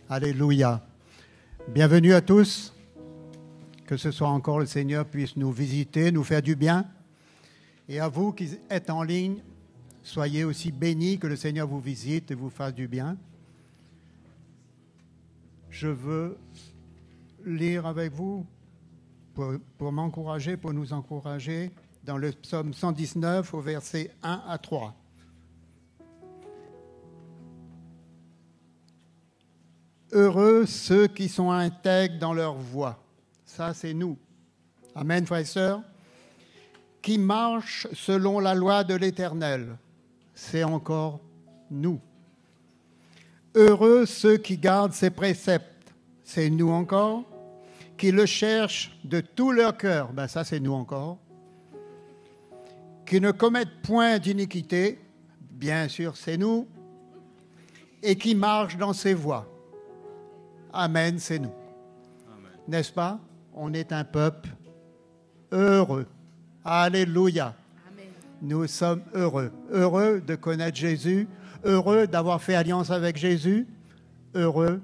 Alléluia. Bienvenue à tous. Que ce soit encore le Seigneur puisse nous visiter, nous faire du bien. Et à vous qui êtes en ligne, soyez aussi bénis, que le Seigneur vous visite et vous fasse du bien. Je veux lire avec vous pour m'encourager, pour nous encourager, dans le psaume 119 au verset 1 à 3. Heureux ceux qui sont intègres dans leur voie. Ça, c'est nous. Amen, frères et sœurs. Qui marchent selon la loi de l'Éternel. C'est encore nous. Heureux ceux qui gardent ses préceptes. C'est nous encore. Qui le cherchent de tout leur cœur. Ben ça, c'est nous encore. Qui ne commettent point d'iniquité. Bien sûr, c'est nous. Et qui marchent dans ses voies. Amen, c'est nous. Amen. N'est-ce pas? On est un peuple heureux. Alléluia. Amen. Nous sommes heureux. Heureux de connaître Jésus. Heureux d'avoir fait alliance avec Jésus. Heureux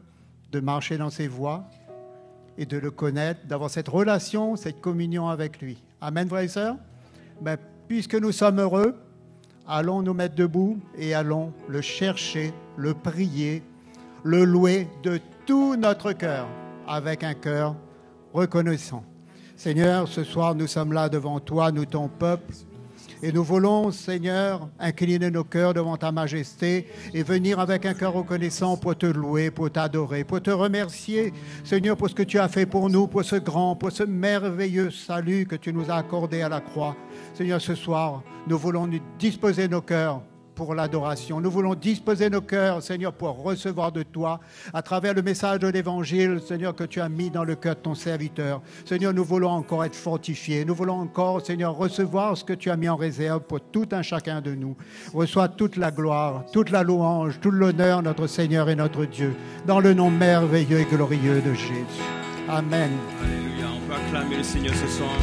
de marcher dans ses voies et de le connaître, d'avoir cette relation, cette communion avec lui. Amen, frères et sœurs. Ben, puisque nous sommes heureux, allons nous mettre debout et allons le chercher, le prier, le louer de tout notre cœur, avec un cœur reconnaissant. Seigneur, ce soir, nous sommes là devant toi, nous, ton peuple, et nous voulons, Seigneur, incliner nos cœurs devant ta majesté et venir avec un cœur reconnaissant pour te louer, pour t'adorer, pour te remercier, Seigneur, pour ce que tu as fait pour nous, pour ce grand, pour ce merveilleux salut que tu nous as accordé à la croix. Seigneur, ce soir, nous voulons nous disposer nos cœurs pour l'adoration. Nous voulons disposer nos cœurs, Seigneur, pour recevoir de toi, à travers le message de l'Évangile, Seigneur, que tu as mis dans le cœur de ton serviteur. Seigneur, nous voulons encore être fortifiés. Nous voulons encore, Seigneur, recevoir ce que tu as mis en réserve pour tout un chacun de nous. Reçois toute la gloire, toute la louange, tout l'honneur, notre Seigneur et notre Dieu, dans le nom merveilleux et glorieux de Jésus. Amen. Alléluia. On peut acclamer le Seigneur ce soir.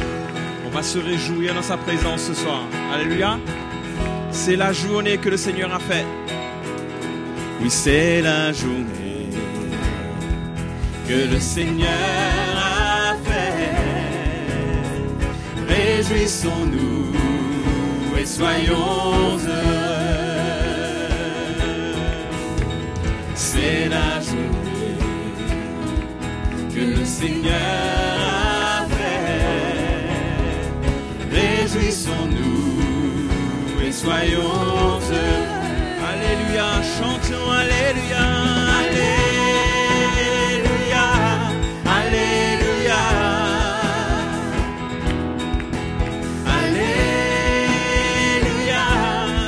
On va se réjouir dans sa présence ce soir. Alléluia. C'est la journée que le Seigneur a faite. Oui, c'est la journée que le Seigneur a faite. Réjouissons-nous et soyons heureux. C'est la journée que le Seigneur a faite. Réjouissons-nous. Soyons heureux. Alléluia, chantons Alléluia, Alléluia, Alléluia, Alléluia,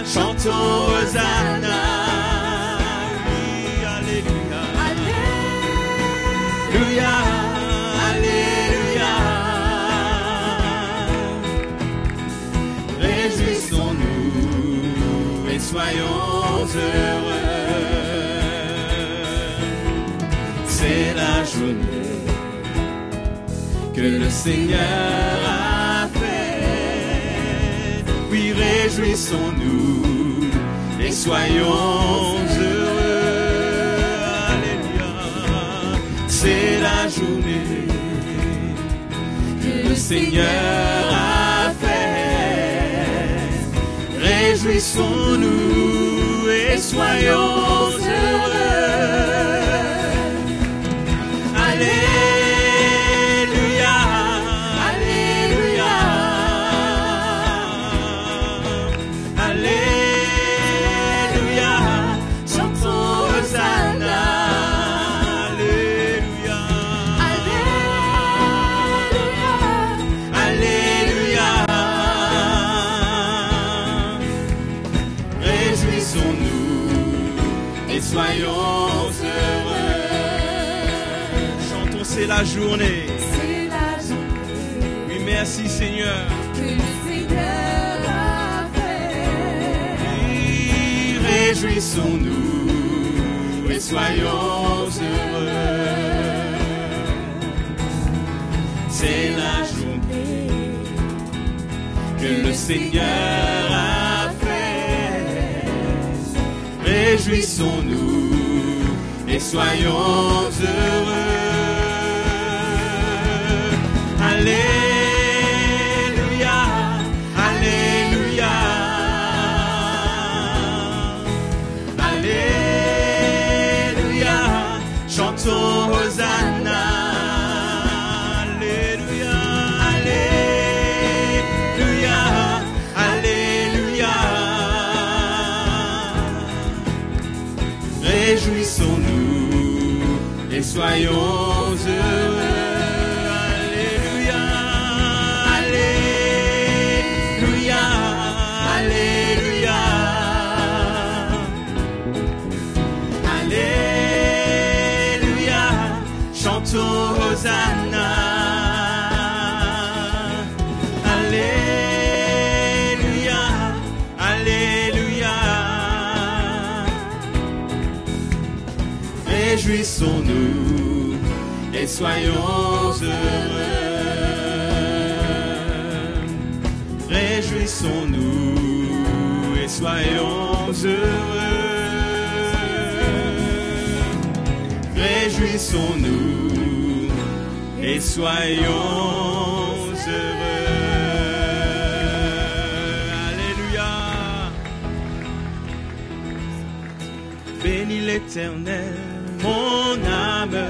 chantons Hosanna, oui, Alléluia, Alléluia, Alléluia, réjouissons-nous. Soyons heureux, c'est la journée que le Seigneur a faite. Oui, réjouissons-nous et soyons heureux. Alléluia, c'est la journée que le Seigneur a faite. Réjouissons-nous et soyons heureux. Alléluia, Alléluia, Alléluia, chantons Hosanna. Alléluia, Alléluia, Alléluia. Soyons heureux. Chantons, c'est la journée. C'est la journée. Oui, merci Seigneur. Que le Seigneur a fait. Oui, réjouissons-nous et soyons heureux. C'est la journée que le Seigneur a fait. Réjouissons-nous et soyons heureux. Alléluia, Alléluia, Alléluia, chantons Hosanna. Alléluia, Alléluia, Alléluia. Réjouissons-nous et soyons heureux. Hosanna, Alléluia, Alléluia. Réjouissons-nous et soyons heureux. Réjouissons-nous et soyons heureux. Réjouissons-nous et soyons heureux. Alléluia. Bénis l'Éternel, mon âme.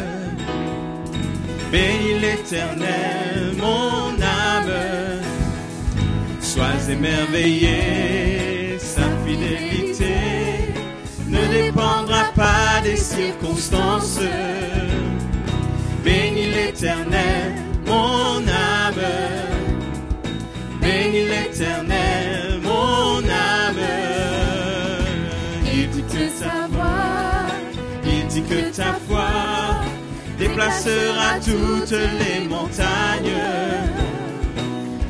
Bénis l'Éternel, mon âme. Sois émerveillé, sa fidélité ne dépendra pas des circonstances. Bénis l'Éternel, mon âme. Bénis l'Éternel, mon âme. Il dit que ta voix, il dit que ta foi déplacera toutes les montagnes.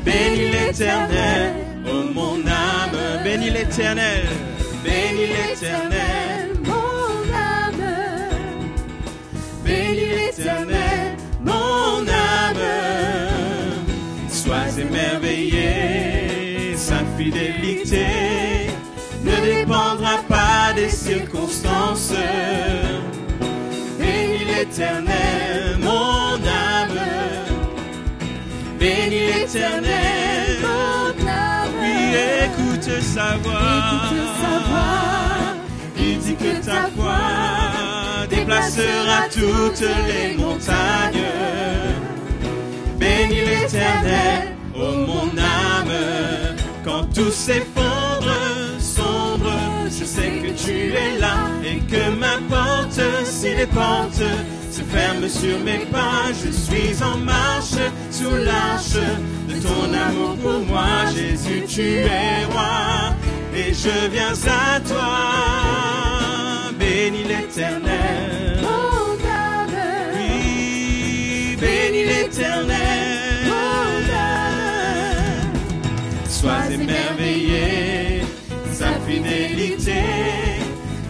Bénis l'Éternel, oh mon âme. Bénis l'Éternel, bénis l'Éternel, mon âme. Bénis l'Éternel, mon âme. Sois émerveillé, sa fidélité ne dépendra pas des circonstances. Bénis l'Éternel, mon âme. Bénis l'Éternel, mon âme. Oui, écoute sa voix. Écoute sa voix. Il dit que ta foi déplacera toutes les montagnes. Bénis l'Éternel, oh mon âme. Quand tout s'effondre, sombre, je sais que tu es là. Et que m'importe si les portes se ferment sur mes pas, je suis en marche sous l'arche de ton amour pour moi. Jésus, tu es roi et je viens à toi. Bénis l'Éternel, mon âme. Oui, bénis l'Éternel, mon âme. Sois émerveillé, sa fidélité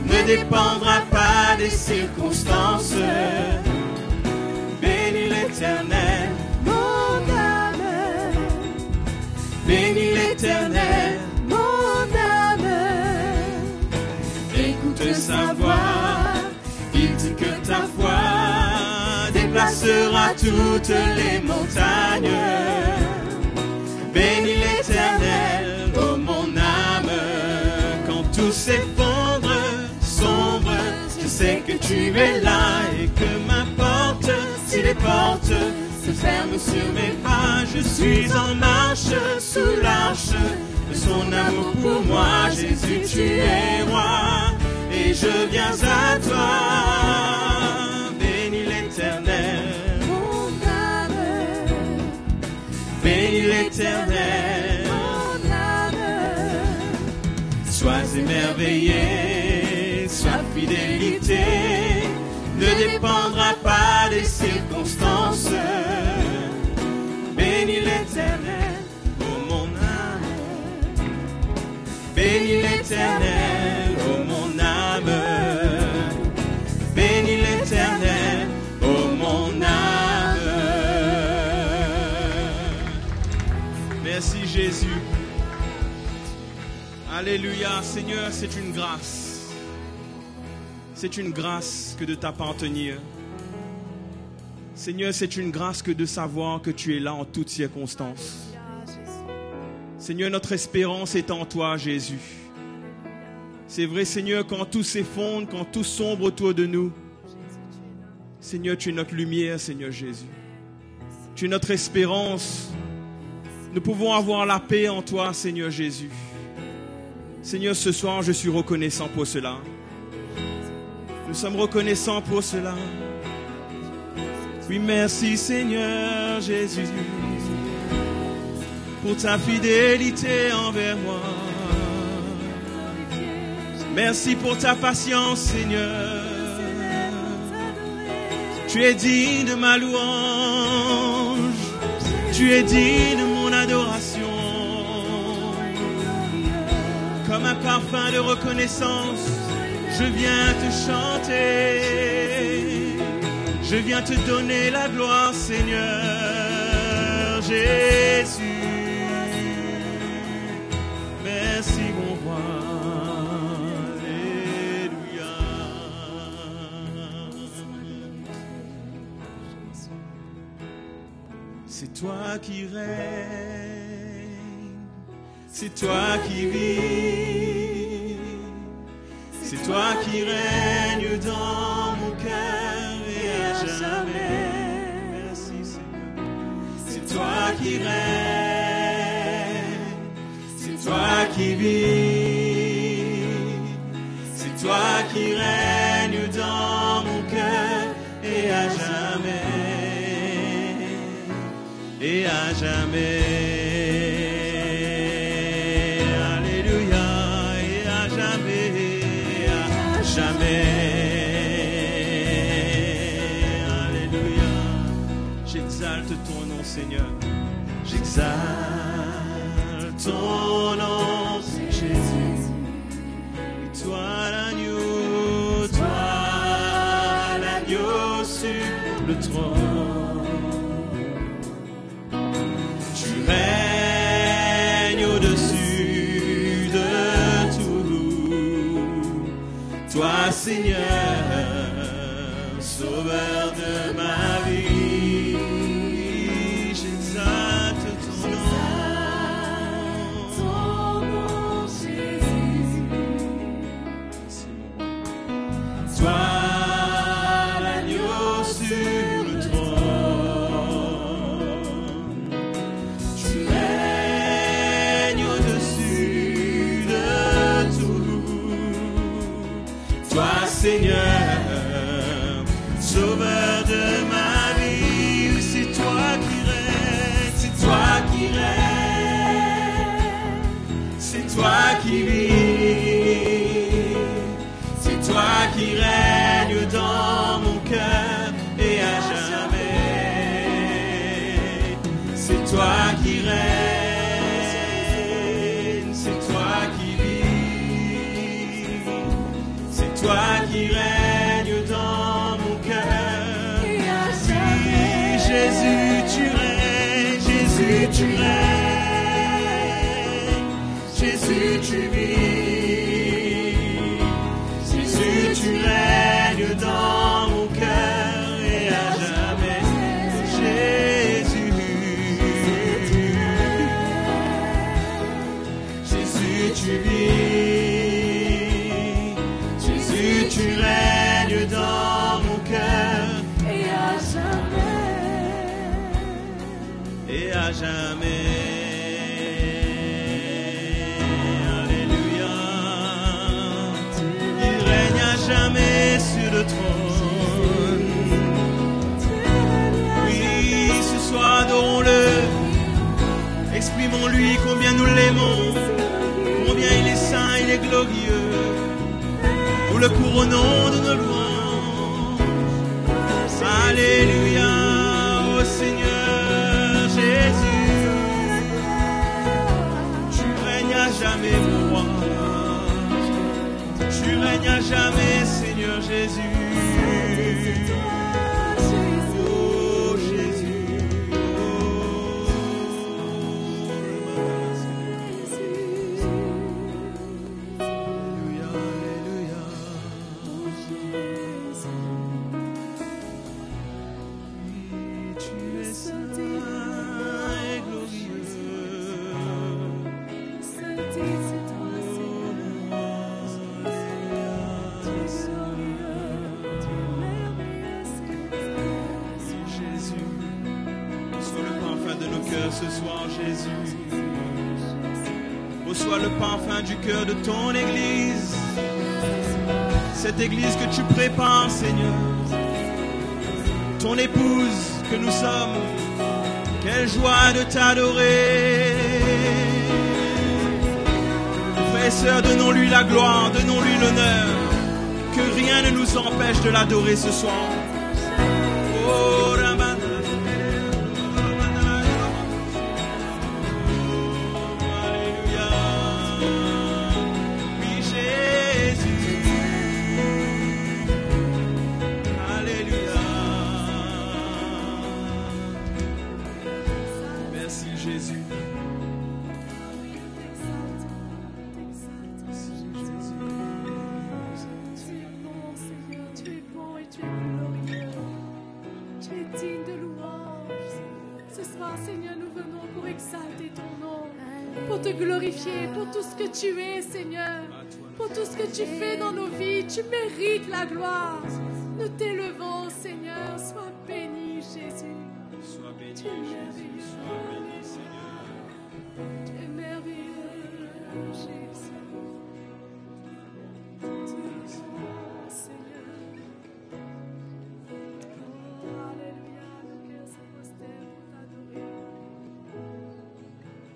ne dépendra pas des circonstances. Bénis l'Éternel, mon âme. Bénis l'Éternel, mon âme. Écoute sa voix, il dit que ta foi déplacera toutes les montagnes. Bénis l'Éternel, oh mon âme. Quand tout s'effondre, sombre, je sais que tu es là. Et que m'importe si les portes se ferment sur mes pas, je suis en marche sous l'arche de son amour pour moi. Jésus, tu es roi et je viens à toi. Bénis l'Éternel, mon âme. Bénis l'Éternel, mon âme. Sois émerveillé, sa fidélité ne dépendra pas des circonstances. Bénis l'Éternel, oh mon âme. Bénis l'Éternel, oh mon âme. Bénis l'Éternel, oh mon âme. Merci Jésus. Alléluia, Seigneur, c'est une grâce. C'est une grâce que de t'appartenir. Seigneur, c'est une grâce que de savoir que tu es là en toutes circonstances. Seigneur, notre espérance est en toi, Jésus. C'est vrai, Seigneur, quand tout s'effondre, quand tout sombre autour de nous, Seigneur, tu es notre lumière, Seigneur Jésus. Tu es notre espérance. Nous pouvons avoir la paix en toi, Seigneur Jésus. Seigneur, ce soir, je suis reconnaissant pour cela. Nous sommes reconnaissants pour cela. Oui, merci, Seigneur Jésus, pour ta fidélité envers moi. Merci pour ta patience, Seigneur. Tu es digne de ma louange. Tu es digne de mon adoration. Comme un parfum de reconnaissance, je viens te chanter. Je viens te donner la gloire, Seigneur Jésus. Merci, mon roi. C'est toi qui règnes, c'est toi qui vis, c'est toi qui règnes dans mon cœur et à jamais. Merci Seigneur. C'est toi qui règnes, c'est toi qui vis, c'est toi qui règnes dans mon cœur et à jamais. Et à jamais, alléluia, et à jamais, alléluia. J'exalte ton nom, Seigneur, j'exalte ton nom, Jésus. Et toi l'agneau sur le trône. Règne au-dessus de tout. Toi, Seigneur, sauveur de ma vie, j'exalte ton nom, Jésus. Toi, l'agneau sur le trône. Seigneur, sauveur de ma vie, oui, c'est toi qui règnes, c'est toi qui règnes, c'est toi qui vis, c'est toi qui règnes dans mon cœur et à jamais, c'est toi qui règnes, c'est toi qui vis, c'est toi qui règne dans mon cœur. Oui, Jésus, tu règnes, Jésus, tu règnes, Jésus, tu vis, Jésus, tu règnes dans mon cœur et à jamais. Jésus, Jésus, tu vis, tu règnes dans mon cœur et à jamais. Et à jamais. Alléluia. Il règne à jamais sur le trône. Oui, ce soir adorons-le. Exprimons-lui combien nous l'aimons, combien il est saint, il est glorieux. Nous le couronnons de nos louanges. Alléluia, ô Seigneur Jésus. Tu règnes à jamais, mon roi. Tu règnes à jamais, Seigneur Jésus. Oh Jésus. Alléluia, alléluia. ce soir, Jésus. Reçois le parfum du cœur de ton Église. Cette Église que tu prépares, Seigneur. Ton épouse que nous sommes. Quelle joie de t'adorer. Frères et sœurs, donnons-lui la gloire, donnons-lui l'honneur. Que rien ne nous empêche de l'adorer ce soir. Oh, Ramana. Alléluia. Oui, Jésus. Alléluia. Merci, Jésus. Tu es bon, Seigneur, tu es bon et tu es glorieux. Tu es digne de louange. Ce soir, Seigneur, nous venons pour exalter ton nom, pour te glorifier, pour tout ce que tu es, Seigneur, pour tout ce que tu fais dans nos vies. Tu mérites la gloire. Nous t'élevons, Seigneur. Sois béni, Jésus. Sois béni, Tu es Jésus. Sois béni, Seigneur. Tu es merveilleux, Jésus. Tu es bon, Seigneur. Oh, alléluia, nos cœurs se prosternent pour t'adorer.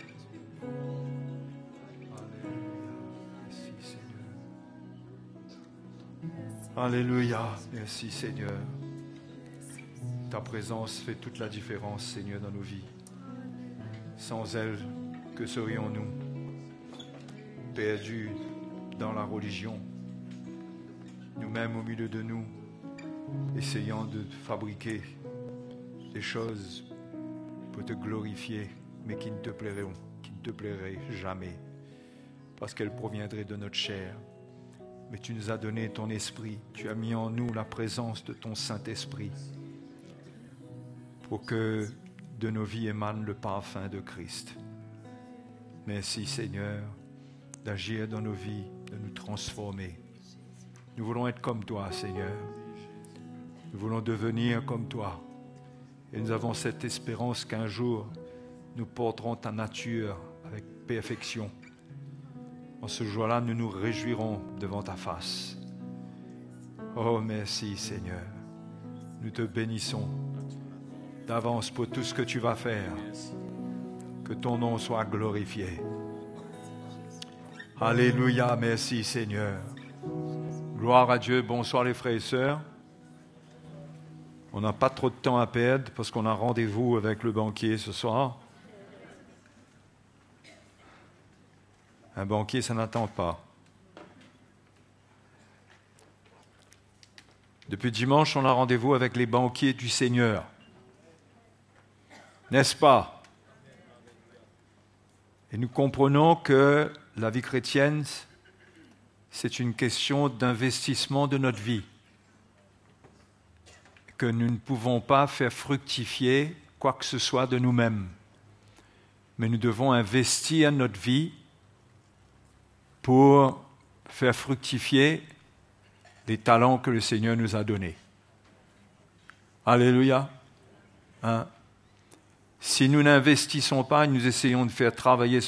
Tu es bon. Merci Seigneur. Alléluia. Merci Seigneur. Ta présence fait toute la différence, Seigneur, dans nos vies. Sans elle, que serions-nous? Perdus dans la religion, nous-mêmes au milieu de nous, essayant de fabriquer des choses pour te glorifier, mais qui ne te plairaient jamais, parce qu'elles proviendraient de notre chair. Mais tu nous as donné ton esprit, tu as mis en nous la présence de ton Saint-Esprit, pour que de nos vies émane le parfum de Christ. Merci Seigneur d'agir dans nos vies, de nous transformer. Nous voulons être comme toi, Seigneur. Nous voulons devenir comme toi. Et nous avons cette espérance qu'un jour, nous porterons ta nature avec perfection. En ce jour-là, nous nous réjouirons devant ta face. Oh, merci Seigneur. Nous te bénissons d'avance pour tout ce que tu vas faire. Que ton nom soit glorifié. Alléluia, merci Seigneur. Gloire à Dieu, bonsoir les frères et sœurs. On n'a pas trop de temps à perdre parce qu'on a rendez-vous avec le banquier ce soir. Un banquier, ça n'attend pas. Depuis dimanche, on a rendez-vous avec les banquiers du Seigneur. N'est-ce pas? Et nous comprenons que la vie chrétienne, c'est une question d'investissement de notre vie. Que nous ne pouvons pas faire fructifier quoi que ce soit de nous-mêmes. Mais nous devons investir notre vie pour faire fructifier les talents que le Seigneur nous a donnés. Alléluia. Hein? Si nous n'investissons pas, nous essayons de faire travailler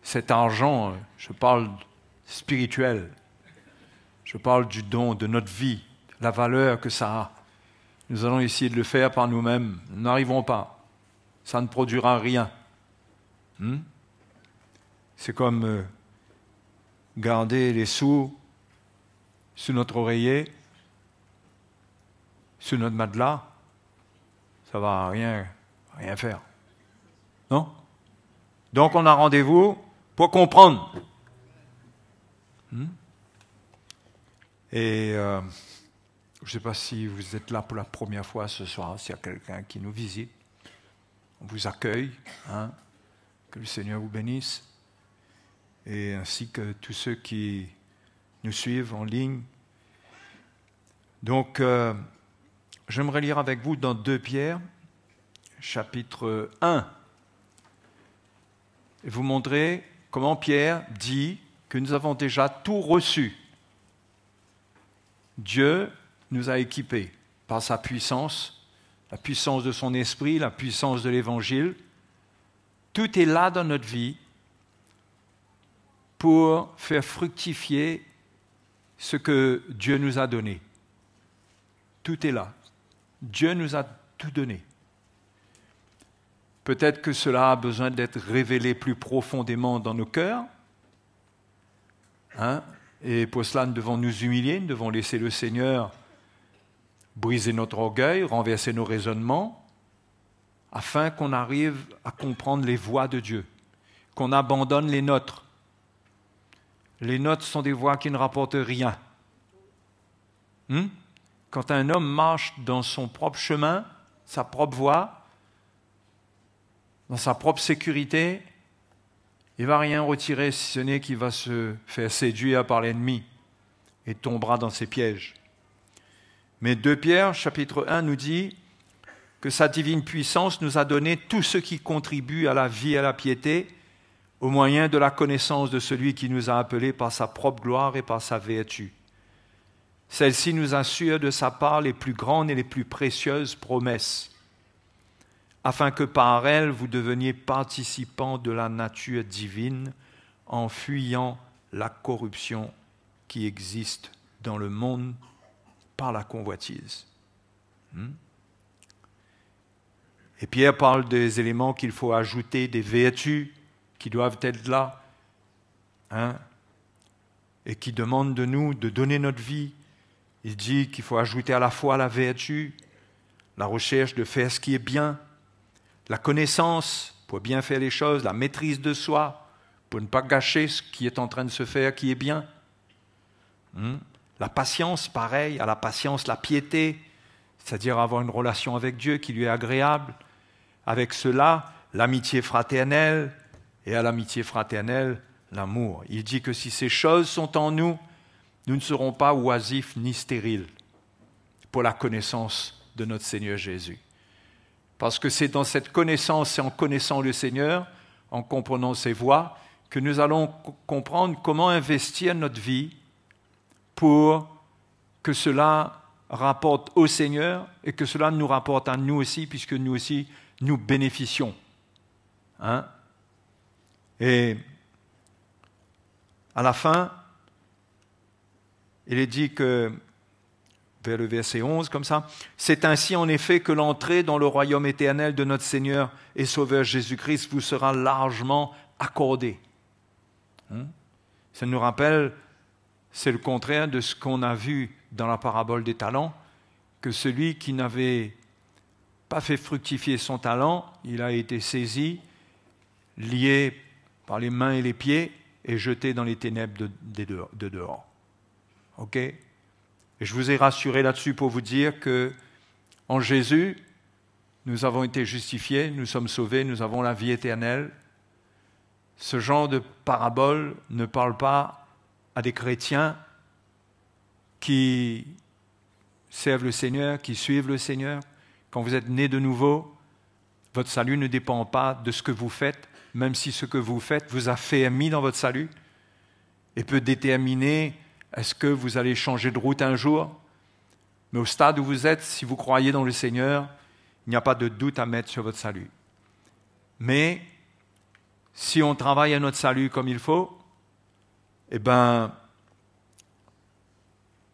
cet argent, je parle spirituel, je parle du don, de notre vie, la valeur que ça a. Nous allons essayer de le faire par nous-mêmes. Nous n'arriverons pas. Ça ne produira rien. C'est comme garder les sous sous notre oreiller, sous notre matelas. Ça ne va rien faire. Non? Donc on a rendez-vous pour comprendre. Et je ne sais pas si vous êtes là pour la première fois ce soir, s'il y a quelqu'un qui nous visite. On vous accueille. Que le Seigneur vous bénisse. Et ainsi que tous ceux qui nous suivent en ligne. Donc, j'aimerais lire avec vous dans 2 Pierre, chapitre 1, et vous montrer comment Pierre dit que nous avons déjà tout reçu. Dieu nous a équipés par sa puissance, la puissance de son esprit, la puissance de l'Évangile, Tout est là dans notre vie pour faire fructifier ce que Dieu nous a donné. Tout est là. Dieu nous a tout donné. Peut-être que cela a besoin d'être révélé plus profondément dans nos cœurs. Et pour cela, nous devons nous humilier, nous devons laisser le Seigneur briser notre orgueil, renverser nos raisonnements, afin qu'on arrive à comprendre les voies de Dieu, qu'on abandonne les nôtres. Les nôtres sont des voies qui ne rapportent rien. Quand un homme marche dans son propre chemin, sa propre voie, dans sa propre sécurité, il ne va rien retirer si ce n'est qu'il va se faire séduire par l'ennemi et tombera dans ses pièges. Mais 2 Pierre, chapitre 1, nous dit que sa divine puissance nous a donné tout ce qui contribue à la vie et à la piété au moyen de la connaissance de celui qui nous a appelés par sa propre gloire et par sa vertu. Celle-ci nous assure de sa part les plus grandes et les plus précieuses promesses, afin que par elle vous deveniez participants de la nature divine en fuyant la corruption qui existe dans le monde par la convoitise. Et Pierre parle des éléments qu'il faut ajouter, des vertus qui doivent être là, et qui demandent de nous de donner notre vie. Il dit qu'il faut ajouter à la fois la vertu, la recherche de faire ce qui est bien, la connaissance pour bien faire les choses, la maîtrise de soi pour ne pas gâcher ce qui est en train de se faire, qui est bien. La patience, pareil, à la patience, la piété, c'est-à-dire avoir une relation avec Dieu qui lui est agréable. Avec cela, l'amitié fraternelle, et à l'amitié fraternelle, l'amour. Il dit que si ces choses sont en nous, nous ne serons pas oisifs ni stériles pour la connaissance de notre Seigneur Jésus. Parce que c'est dans cette connaissance et en connaissant le Seigneur, en comprenant ses voies, que nous allons comprendre comment investir notre vie pour que cela rapporte au Seigneur et que cela nous rapporte à nous aussi, puisque nous aussi, nous bénéficions. Et à la fin, il est dit que, vers le verset 11, comme ça, « C'est ainsi en effet que l'entrée dans le royaume éternel de notre Seigneur et Sauveur Jésus-Christ vous sera largement accordée. » Ça nous rappelle, c'est le contraire de ce qu'on a vu dans la parabole des talents, que celui qui n'avait pas fait fructifier son talent, il a été saisi, lié par les mains et les pieds et jeté dans les ténèbres de dehors. Ok ? Et je vous ai rassuré là-dessus pour vous dire que en Jésus, nous avons été justifiés, nous sommes sauvés, nous avons la vie éternelle. Ce genre de parabole ne parle pas à des chrétiens qui servent le Seigneur, qui suivent le Seigneur. Quand vous êtes nés de nouveau, votre salut ne dépend pas de ce que vous faites, même si ce que vous faites vous a affermi dans votre salut et peut déterminer est-ce que vous allez changer de route un jour. Mais au stade où vous êtes, si vous croyez dans le Seigneur, il n'y a pas de doute à mettre sur votre salut. Mais si on travaille à notre salut comme il faut, eh bien,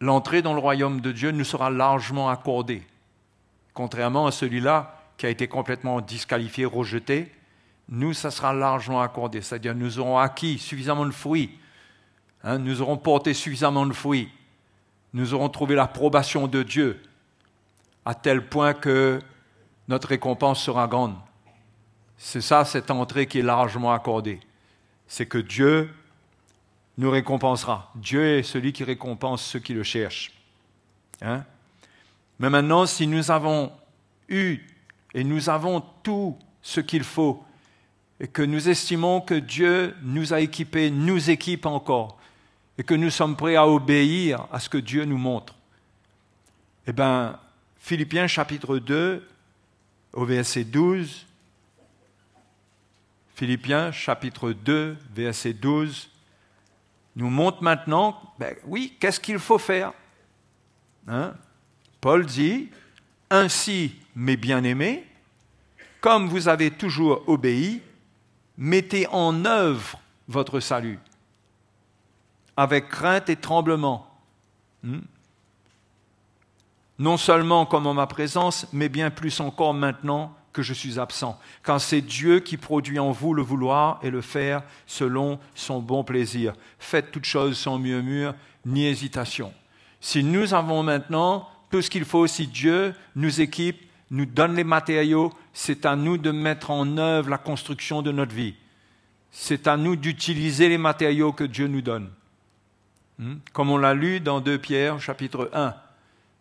l'entrée dans le royaume de Dieu nous sera largement accordée. Contrairement à celui-là qui a été complètement disqualifié, rejeté, nous, ça sera largement accordé. C'est-à-dire nous aurons acquis suffisamment de fruits, nous aurons porté suffisamment de fruits, nous aurons trouvé l'approbation de Dieu à tel point que notre récompense sera grande. C'est ça, cette entrée qui est largement accordée. C'est que Dieu nous récompensera. Dieu est celui qui récompense ceux qui le cherchent. Mais maintenant, si nous avons eu et nous avons tout ce qu'il faut et que nous estimons que Dieu nous a équipés, nous équipe encore et que nous sommes prêts à obéir à ce que Dieu nous montre, eh bien, Philippiens chapitre 2 au verset 12, Philippiens chapitre 2 verset 12 nous montre maintenant, oui, qu'est-ce qu'il faut faire ? Paul dit, « Ainsi, mes bien-aimés, comme vous avez toujours obéi, mettez en œuvre votre salut avec crainte et tremblement. Non seulement comme en ma présence, mais bien plus encore maintenant que je suis absent. Car c'est Dieu qui produit en vous le vouloir et le faire selon son bon plaisir. Faites toutes choses sans murmure ni hésitation. Si nous avons maintenant tout ce qu'il faut, si Dieu nous équipe, nous donne les matériaux, c'est à nous de mettre en œuvre la construction de notre vie. C'est à nous d'utiliser les matériaux que Dieu nous donne. Comme on l'a lu dans 2 Pierre, chapitre 1.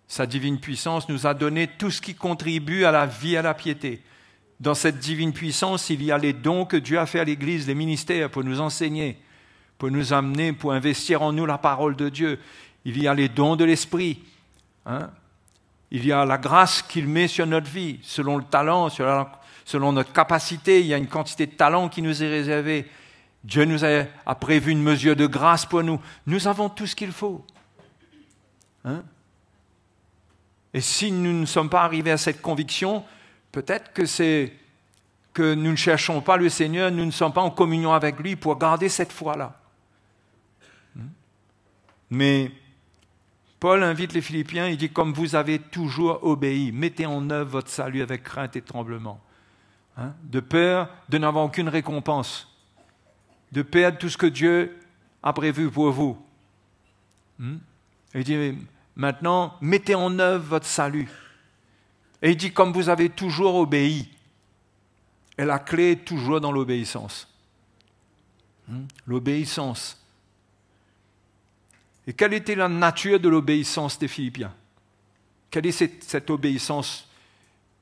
Sa divine puissance nous a donné tout ce qui contribue à la vie et à la piété. Dans cette divine puissance, il y a les dons que Dieu a fait à l'Église, les ministères pour nous enseigner, pour nous amener, pour investir en nous la parole de Dieu. Il y a les dons de l'Esprit. Il y a la grâce qu'il met sur notre vie, selon le talent, selon notre capacité. Il y a une quantité de talent qui nous est réservée. Dieu nous a prévu une mesure de grâce pour nous. Nous avons tout ce qu'il faut. Et si nous ne sommes pas arrivés à cette conviction, peut-être que c'est que nous ne cherchons pas le Seigneur, nous ne sommes pas en communion avec lui pour garder cette foi-là. Mais Paul invite les Philippiens, il dit « Comme vous avez toujours obéi, mettez en œuvre votre salut avec crainte et tremblement. » De peur de n'avoir aucune récompense, de perdre tout ce que Dieu a prévu pour vous. Il dit « Maintenant, mettez en œuvre votre salut. » Et il dit « Comme vous avez toujours obéi. » Et la clé est toujours dans l'obéissance. L'obéissance. Et quelle était la nature de l'obéissance des Philippiens? Quelle est cette obéissance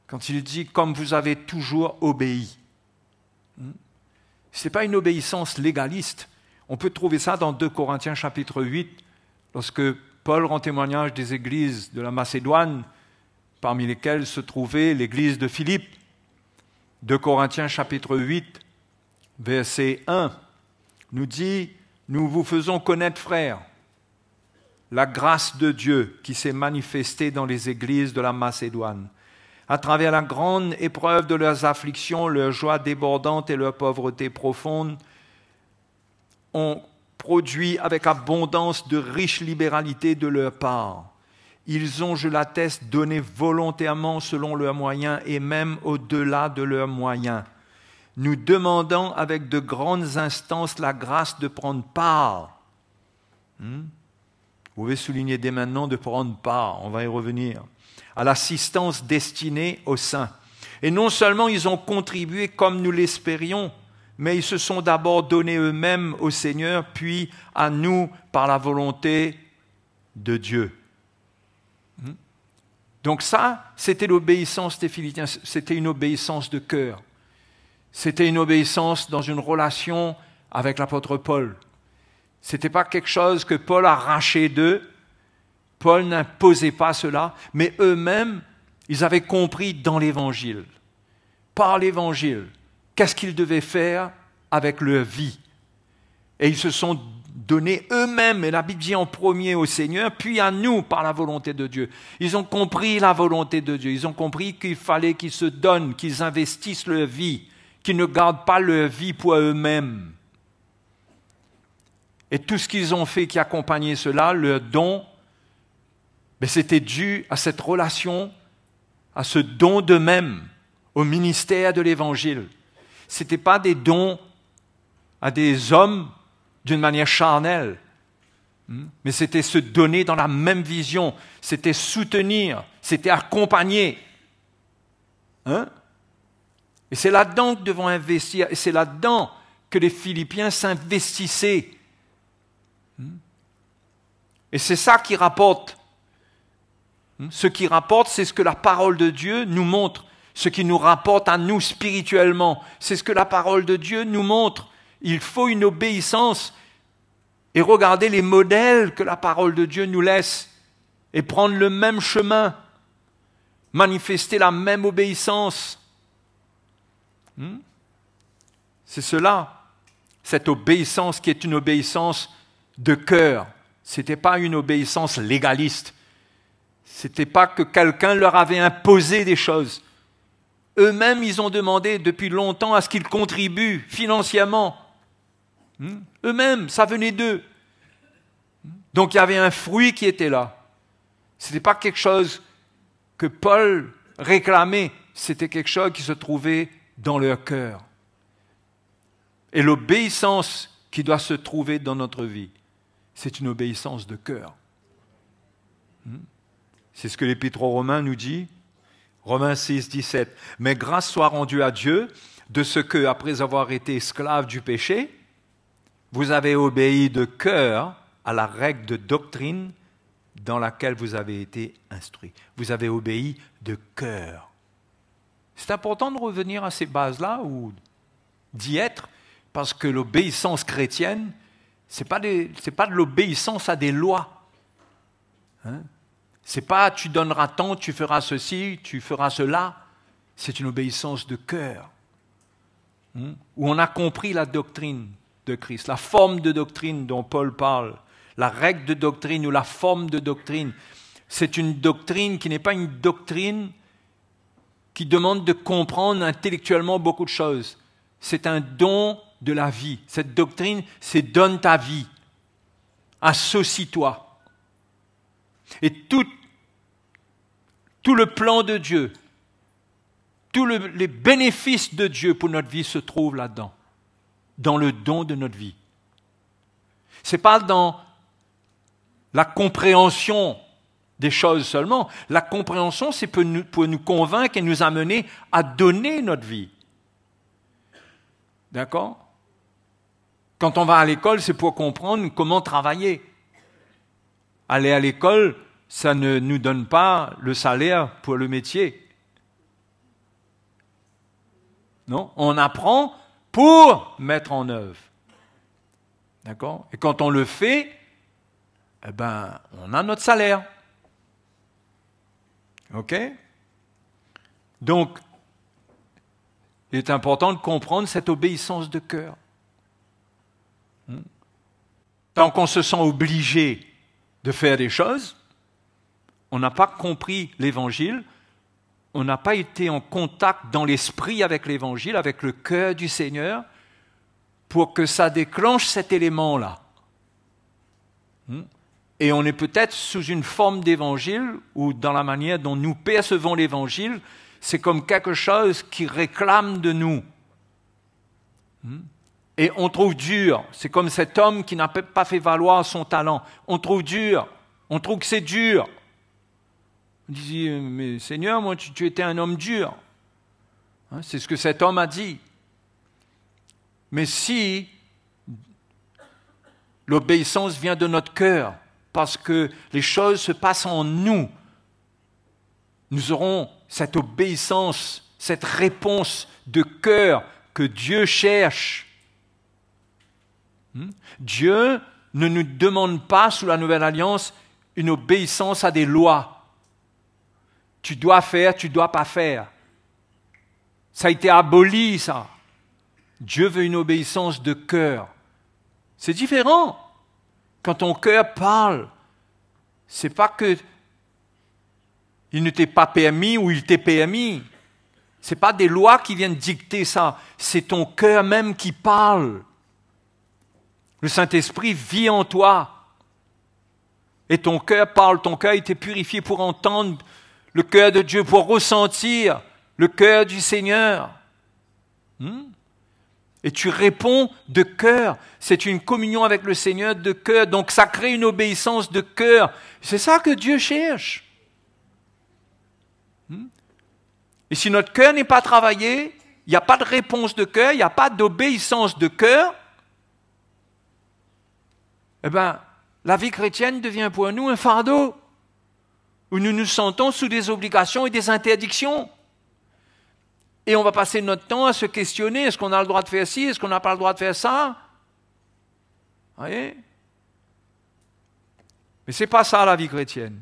quand il dit « Comme vous avez toujours obéi ». Ce n'est pas une obéissance légaliste. On peut trouver ça dans 2 Corinthiens chapitre 8, lorsque Paul rend témoignage des églises de la Macédoine, parmi lesquelles se trouvait l'église de Philippe. 2 Corinthiens chapitre 8, verset 1, nous dit « Nous vous faisons connaître, frères, la grâce de Dieu qui s'est manifestée dans les églises de la Macédoine. À travers la grande épreuve de leurs afflictions, leur joie débordante et leur pauvreté profonde, ont produit avec abondance de riches libéralités de leur part. Ils ont, je l'atteste, donné volontairement selon leurs moyens et même au-delà de leurs moyens, nous demandant avec de grandes instances la grâce de prendre part. Vous pouvez souligner dès maintenant de prendre part, on va y revenir, à l'assistance destinée aux saints. Et non seulement ils ont contribué comme nous l'espérions, mais ils se sont d'abord donnés eux-mêmes au Seigneur, puis à nous par la volonté de Dieu. Donc ça, c'était l'obéissance des Philippiens, c'était une obéissance de cœur. C'était une obéissance dans une relation avec l'apôtre Paul. Ce n'était pas quelque chose que Paul a arraché d'eux. Paul n'imposait pas cela, mais eux-mêmes, ils avaient compris dans l'Évangile, par l'Évangile, qu'est-ce qu'ils devaient faire avec leur vie. Et ils se sont donnés eux-mêmes, et la Bible dit en premier au Seigneur, puis à nous par la volonté de Dieu. Ils ont compris la volonté de Dieu, ils ont compris qu'il fallait qu'ils se donnent, qu'ils investissent leur vie, qu'ils ne gardent pas leur vie pour eux-mêmes. Et tout ce qu'ils ont fait qui accompagnait cela, leur don, c'était dû à cette relation, à ce don d'eux-mêmes, au ministère de l'Évangile. Ce n'était pas des dons à des hommes d'une manière charnelle, mais c'était se donner dans la même vision, c'était soutenir, c'était accompagner. Et c'est là-dedans que nous devons investir, et c'est là-dedans que les Philippiens s'investissaient. Et c'est ça qui rapporte. Ce qui rapporte, c'est ce que la parole de Dieu nous montre. Ce qui nous rapporte à nous spirituellement, c'est ce que la parole de Dieu nous montre. Il faut une obéissance. Et regardez les modèles que la parole de Dieu nous laisse. Et prendre le même chemin. Manifester la même obéissance. C'est cela. Cette obéissance qui est une obéissance de cœur. Ce n'était pas une obéissance légaliste. Ce n'était pas que quelqu'un leur avait imposé des choses. Eux-mêmes, ils ont demandé depuis longtemps à ce qu'ils contribuent financièrement. Eux-mêmes, ça venait d'eux. Donc il y avait un fruit qui était là. Ce n'était pas quelque chose que Paul réclamait, c'était quelque chose qui se trouvait dans leur cœur. Et l'obéissance qui doit se trouver dans notre vie, c'est une obéissance de cœur. C'est ce que l'Épître aux Romains nous dit, Romains 6, 17. « Mais grâce soit rendue à Dieu de ce que, après avoir été esclaves du péché, vous avez obéi de cœur à la règle de doctrine dans laquelle vous avez été instruits. » Vous avez obéi de cœur. C'est important de revenir à ces bases-là ou d'y être, parce que l'obéissance chrétienne, ce n'est pas de l'obéissance à des lois. C'est pas tu donneras tant, tu feras ceci, tu feras cela. C'est une obéissance de cœur. Où on a compris la doctrine de Christ, la forme de doctrine dont Paul parle, la règle de doctrine ou la forme de doctrine. C'est une doctrine qui n'est pas une doctrine qui demande de comprendre intellectuellement beaucoup de choses. C'est un don de la vie. Cette doctrine, c'est donne ta vie. Associe-toi. Et tout le plan de Dieu, tous les bénéfices de Dieu pour notre vie se trouvent là-dedans, dans le don de notre vie. Ce n'est pas dans la compréhension des choses seulement. La compréhension, c'est pour nous convaincre et nous amener à donner notre vie. D'accord ? Quand on va à l'école, c'est pour comprendre comment travailler. Aller à l'école, ça ne nous donne pas le salaire pour le métier. Non, on apprend pour mettre en œuvre. D'accord ? Et quand on le fait, eh ben, on a notre salaire. OK ? Donc, il est important de comprendre cette obéissance de cœur. Tant qu'on se sent obligé de faire des choses, on n'a pas compris l'Évangile, on n'a pas été en contact dans l'esprit avec l'Évangile, avec le cœur du Seigneur, pour que ça déclenche cet élément-là. Et on est peut-être sous une forme d'Évangile, ou dans la manière dont nous percevons l'Évangile, c'est comme quelque chose qui réclame de nous. Et on trouve dur, c'est comme cet homme qui n'a pas fait valoir son talent. On trouve dur, on trouve que c'est dur. On dit, mais Seigneur, moi tu étais un homme dur. C'est ce que cet homme a dit. Mais si l'obéissance vient de notre cœur, parce que les choses se passent en nous, nous aurons cette obéissance, cette réponse de cœur que Dieu cherche. Dieu ne nous demande pas, sous la Nouvelle Alliance, une obéissance à des lois. Tu dois faire, tu ne dois pas faire. Ça a été aboli, ça. Dieu veut une obéissance de cœur. C'est différent. Quand ton cœur parle, c'est pas que il ne t'est pas permis ou il t'est permis. C'est pas des lois qui viennent dicter ça. C'est ton cœur même qui parle. Le Saint-Esprit vit en toi. Et ton cœur parle, ton cœur a été purifié pour entendre le cœur de Dieu, pour ressentir le cœur du Seigneur. Et tu réponds de cœur. C'est une communion avec le Seigneur de cœur. Donc ça crée une obéissance de cœur. C'est ça que Dieu cherche. Et si notre cœur n'est pas travaillé, il n'y a pas de réponse de cœur, il n'y a pas d'obéissance de cœur, eh bien, la vie chrétienne devient pour nous un fardeau, où nous nous sentons sous des obligations et des interdictions. Et on va passer notre temps à se questionner, est-ce qu'on a le droit de faire ci, est-ce qu'on n'a pas le droit de faire ça? Vous voyez? Mais ce n'est pas ça la vie chrétienne.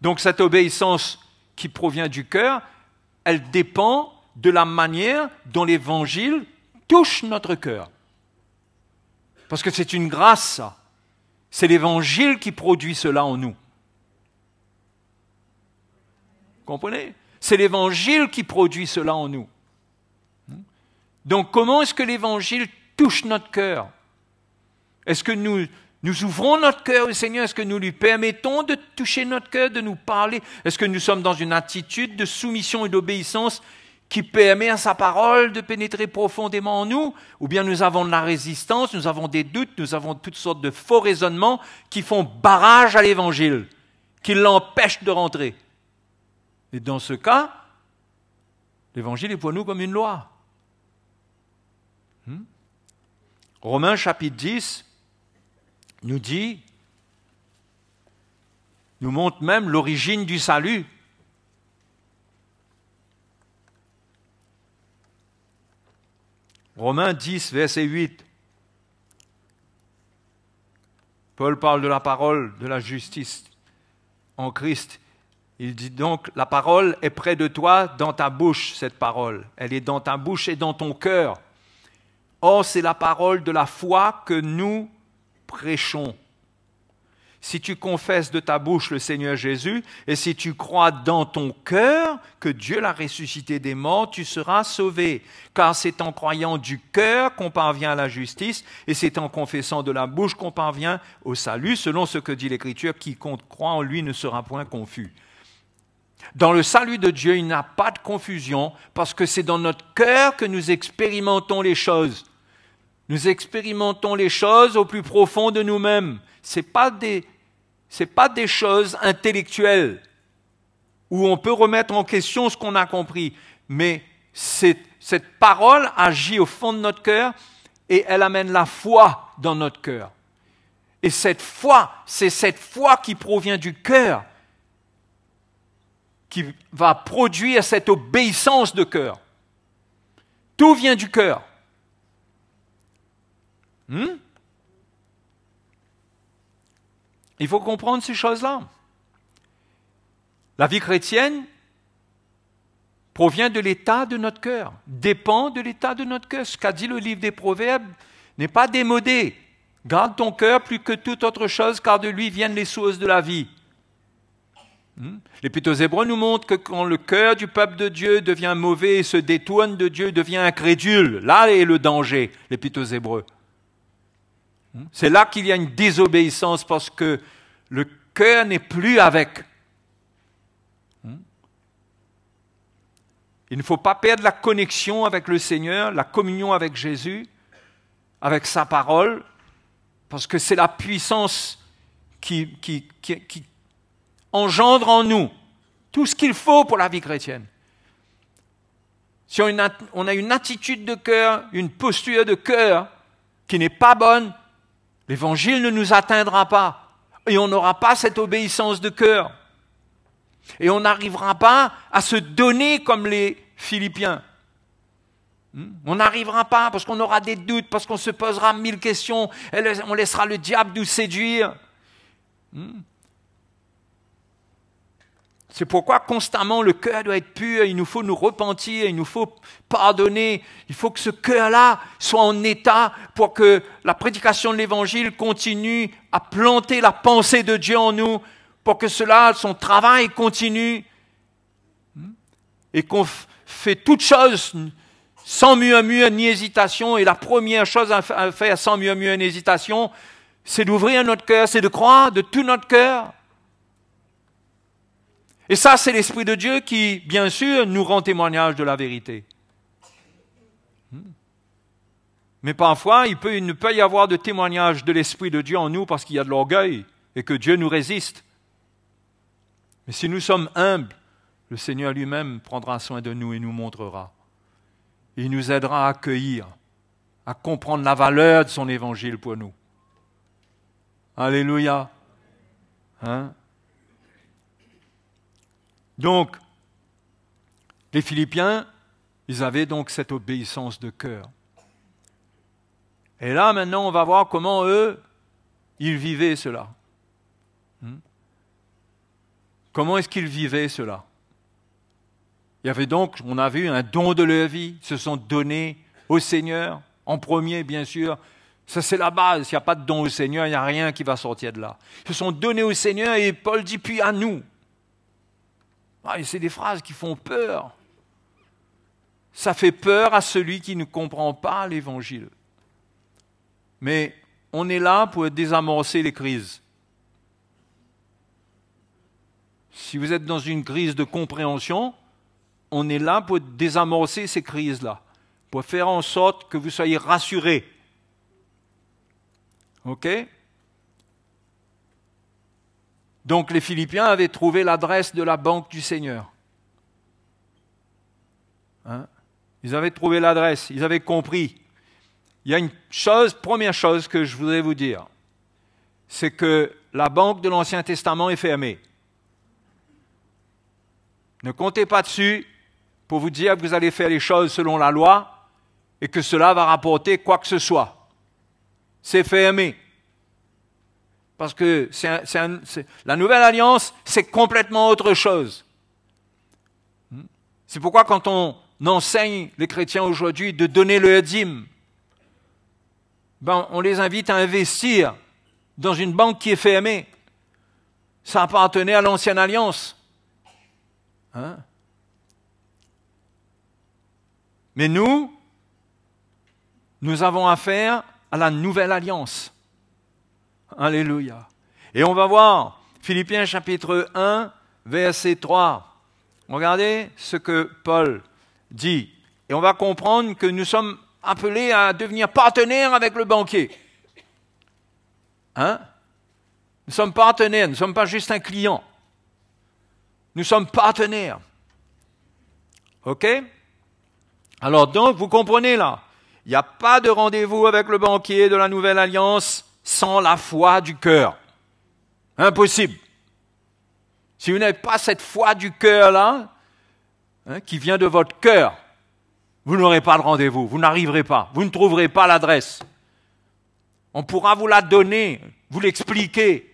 Donc cette obéissance qui provient du cœur, elle dépend de la manière dont l'Évangile touche notre cœur. Parce que c'est une grâce, ça. C'est l'Évangile qui produit cela en nous. Vous comprenez? C'est l'Évangile qui produit cela en nous. Donc comment est-ce que l'Évangile touche notre cœur? Est-ce que nous ouvrons notre cœur au Seigneur? Est-ce que nous lui permettons de toucher notre cœur, de nous parler? Est-ce que nous sommes dans une attitude de soumission et d'obéissance qui permet à sa parole de pénétrer profondément en nous? Ou bien nous avons de la résistance, nous avons des doutes, nous avons toutes sortes de faux raisonnements qui font barrage à l'Évangile, qui l'empêchent de rentrer? Et dans ce cas, l'Évangile est pour nous comme une loi. Romains chapitre 10 nous montre même l'origine du salut. Romains 10, verset 8. Paul parle de la parole de la justice en Christ. Il dit donc, la parole est près de toi, dans ta bouche, cette parole. Elle est dans ta bouche et dans ton cœur. Or, c'est la parole de la foi que nous prêchons. Si tu confesses de ta bouche le Seigneur Jésus, et si tu crois dans ton cœur que Dieu l'a ressuscité des morts, tu seras sauvé. Car c'est en croyant du cœur qu'on parvient à la justice, et c'est en confessant de la bouche qu'on parvient au salut, selon ce que dit l'Écriture, quiconque croit en lui ne sera point confus. Dans le salut de Dieu, il n'y a pas de confusion, parce que c'est dans notre cœur que nous expérimentons les choses. Nous expérimentons les choses au plus profond de nous-mêmes. Ce n'est pas des choses intellectuelles où on peut remettre en question ce qu'on a compris. Mais cette parole agit au fond de notre cœur et elle amène la foi dans notre cœur. Et cette foi, c'est cette foi qui provient du cœur qui va produire cette obéissance de cœur. Tout vient du cœur. Il faut comprendre ces choses-là. La vie chrétienne provient de l'état de notre cœur, dépend de l'état de notre cœur. Ce qu'a dit le livre des Proverbes n'est pas démodé. Garde ton cœur plus que toute autre chose, car de lui viennent les sources de la vie. L'Épître aux Hébreux nous montre que quand le cœur du peuple de Dieu devient mauvais et se détourne de Dieu, devient incrédule, là est le danger, l'Épître aux Hébreux. C'est là qu'il y a une désobéissance parce que le cœur n'est plus avec. Il ne faut pas perdre la connexion avec le Seigneur, la communion avec Jésus, avec sa parole, parce que c'est la puissance qui engendre en nous tout ce qu'il faut pour la vie chrétienne. Si on a une attitude de cœur, une posture de cœur qui n'est pas bonne, l'Évangile ne nous atteindra pas et on n'aura pas cette obéissance de cœur. Et on n'arrivera pas à se donner comme les Philippiens. On n'arrivera pas parce qu'on aura des doutes, parce qu'on se posera 1000 questions, et on laissera le diable nous séduire. C'est pourquoi constamment le cœur doit être pur, il nous faut nous repentir, il nous faut pardonner, il faut que ce cœur-là soit en état pour que la prédication de l'Évangile continue à planter la pensée de Dieu en nous, pour que cela, son travail continue, et qu'on fait toute chose sans murmure ni hésitation. Et la première chose à faire sans murmure ni hésitation, c'est d'ouvrir notre cœur, c'est de croire de tout notre cœur. Et ça, c'est l'Esprit de Dieu qui, bien sûr, nous rend témoignage de la vérité. Mais parfois, il ne peut y avoir de témoignage de l'Esprit de Dieu en nous parce qu'il y a de l'orgueil et que Dieu nous résiste. Mais si nous sommes humbles, le Seigneur lui-même prendra soin de nous et nous montrera. Il nous aidera à accueillir, à comprendre la valeur de son évangile pour nous. Alléluia. Donc, les Philippiens, ils avaient donc cette obéissance de cœur. Et là, maintenant, on va voir comment eux, ils vivaient cela. Comment est-ce qu'ils vivaient cela? Il y avait donc, on a vu, un don de leur vie. Ils se sont donnés au Seigneur, en premier, bien sûr. Ça, c'est la base. S'il n'y a pas de don au Seigneur, il n'y a rien qui va sortir de là. Ils se sont donnés au Seigneur et Paul dit, puis à nous. Ah, et c'est des phrases qui font peur. Ça fait peur à celui qui ne comprend pas l'Évangile. Mais on est là pour désamorcer les crises. Si vous êtes dans une crise de compréhension, on est là pour désamorcer ces crises-là, pour faire en sorte que vous soyez rassurés. OK? Donc les Philippiens avaient trouvé l'adresse de la banque du Seigneur. Hein? Ils avaient trouvé l'adresse, ils avaient compris. Il y a une chose, première chose que je voudrais vous dire, c'est que la banque de l'Ancien Testament est fermée. Ne comptez pas dessus pour vous dire que vous allez faire les choses selon la loi et que cela va rapporter quoi que ce soit. C'est fermé. Parce que la nouvelle alliance, c'est complètement autre chose. C'est pourquoi quand on enseigne les chrétiens aujourd'hui de donner leur dîme, on les invite à investir dans une banque qui est fermée. Ça appartenait à l'ancienne alliance. Hein? Mais nous avons affaire à la nouvelle alliance. Alléluia. Et on va voir Philippiens chapitre 1, verset 3. Regardez ce que Paul dit. Et on va comprendre que nous sommes appelés à devenir partenaires avec le banquier. Hein? Nous sommes partenaires, nous ne sommes pas juste un client. Nous sommes partenaires. OK? Alors donc, vous comprenez là, il n'y a pas de rendez-vous avec le banquier de la nouvelle alliance sans la foi du cœur. Impossible. Si vous n'avez pas cette foi du cœur là, qui vient de votre cœur, vous n'aurez pas de rendez-vous, vous n'arriverez pas, vous ne trouverez pas l'adresse. On pourra vous la donner, vous expliquer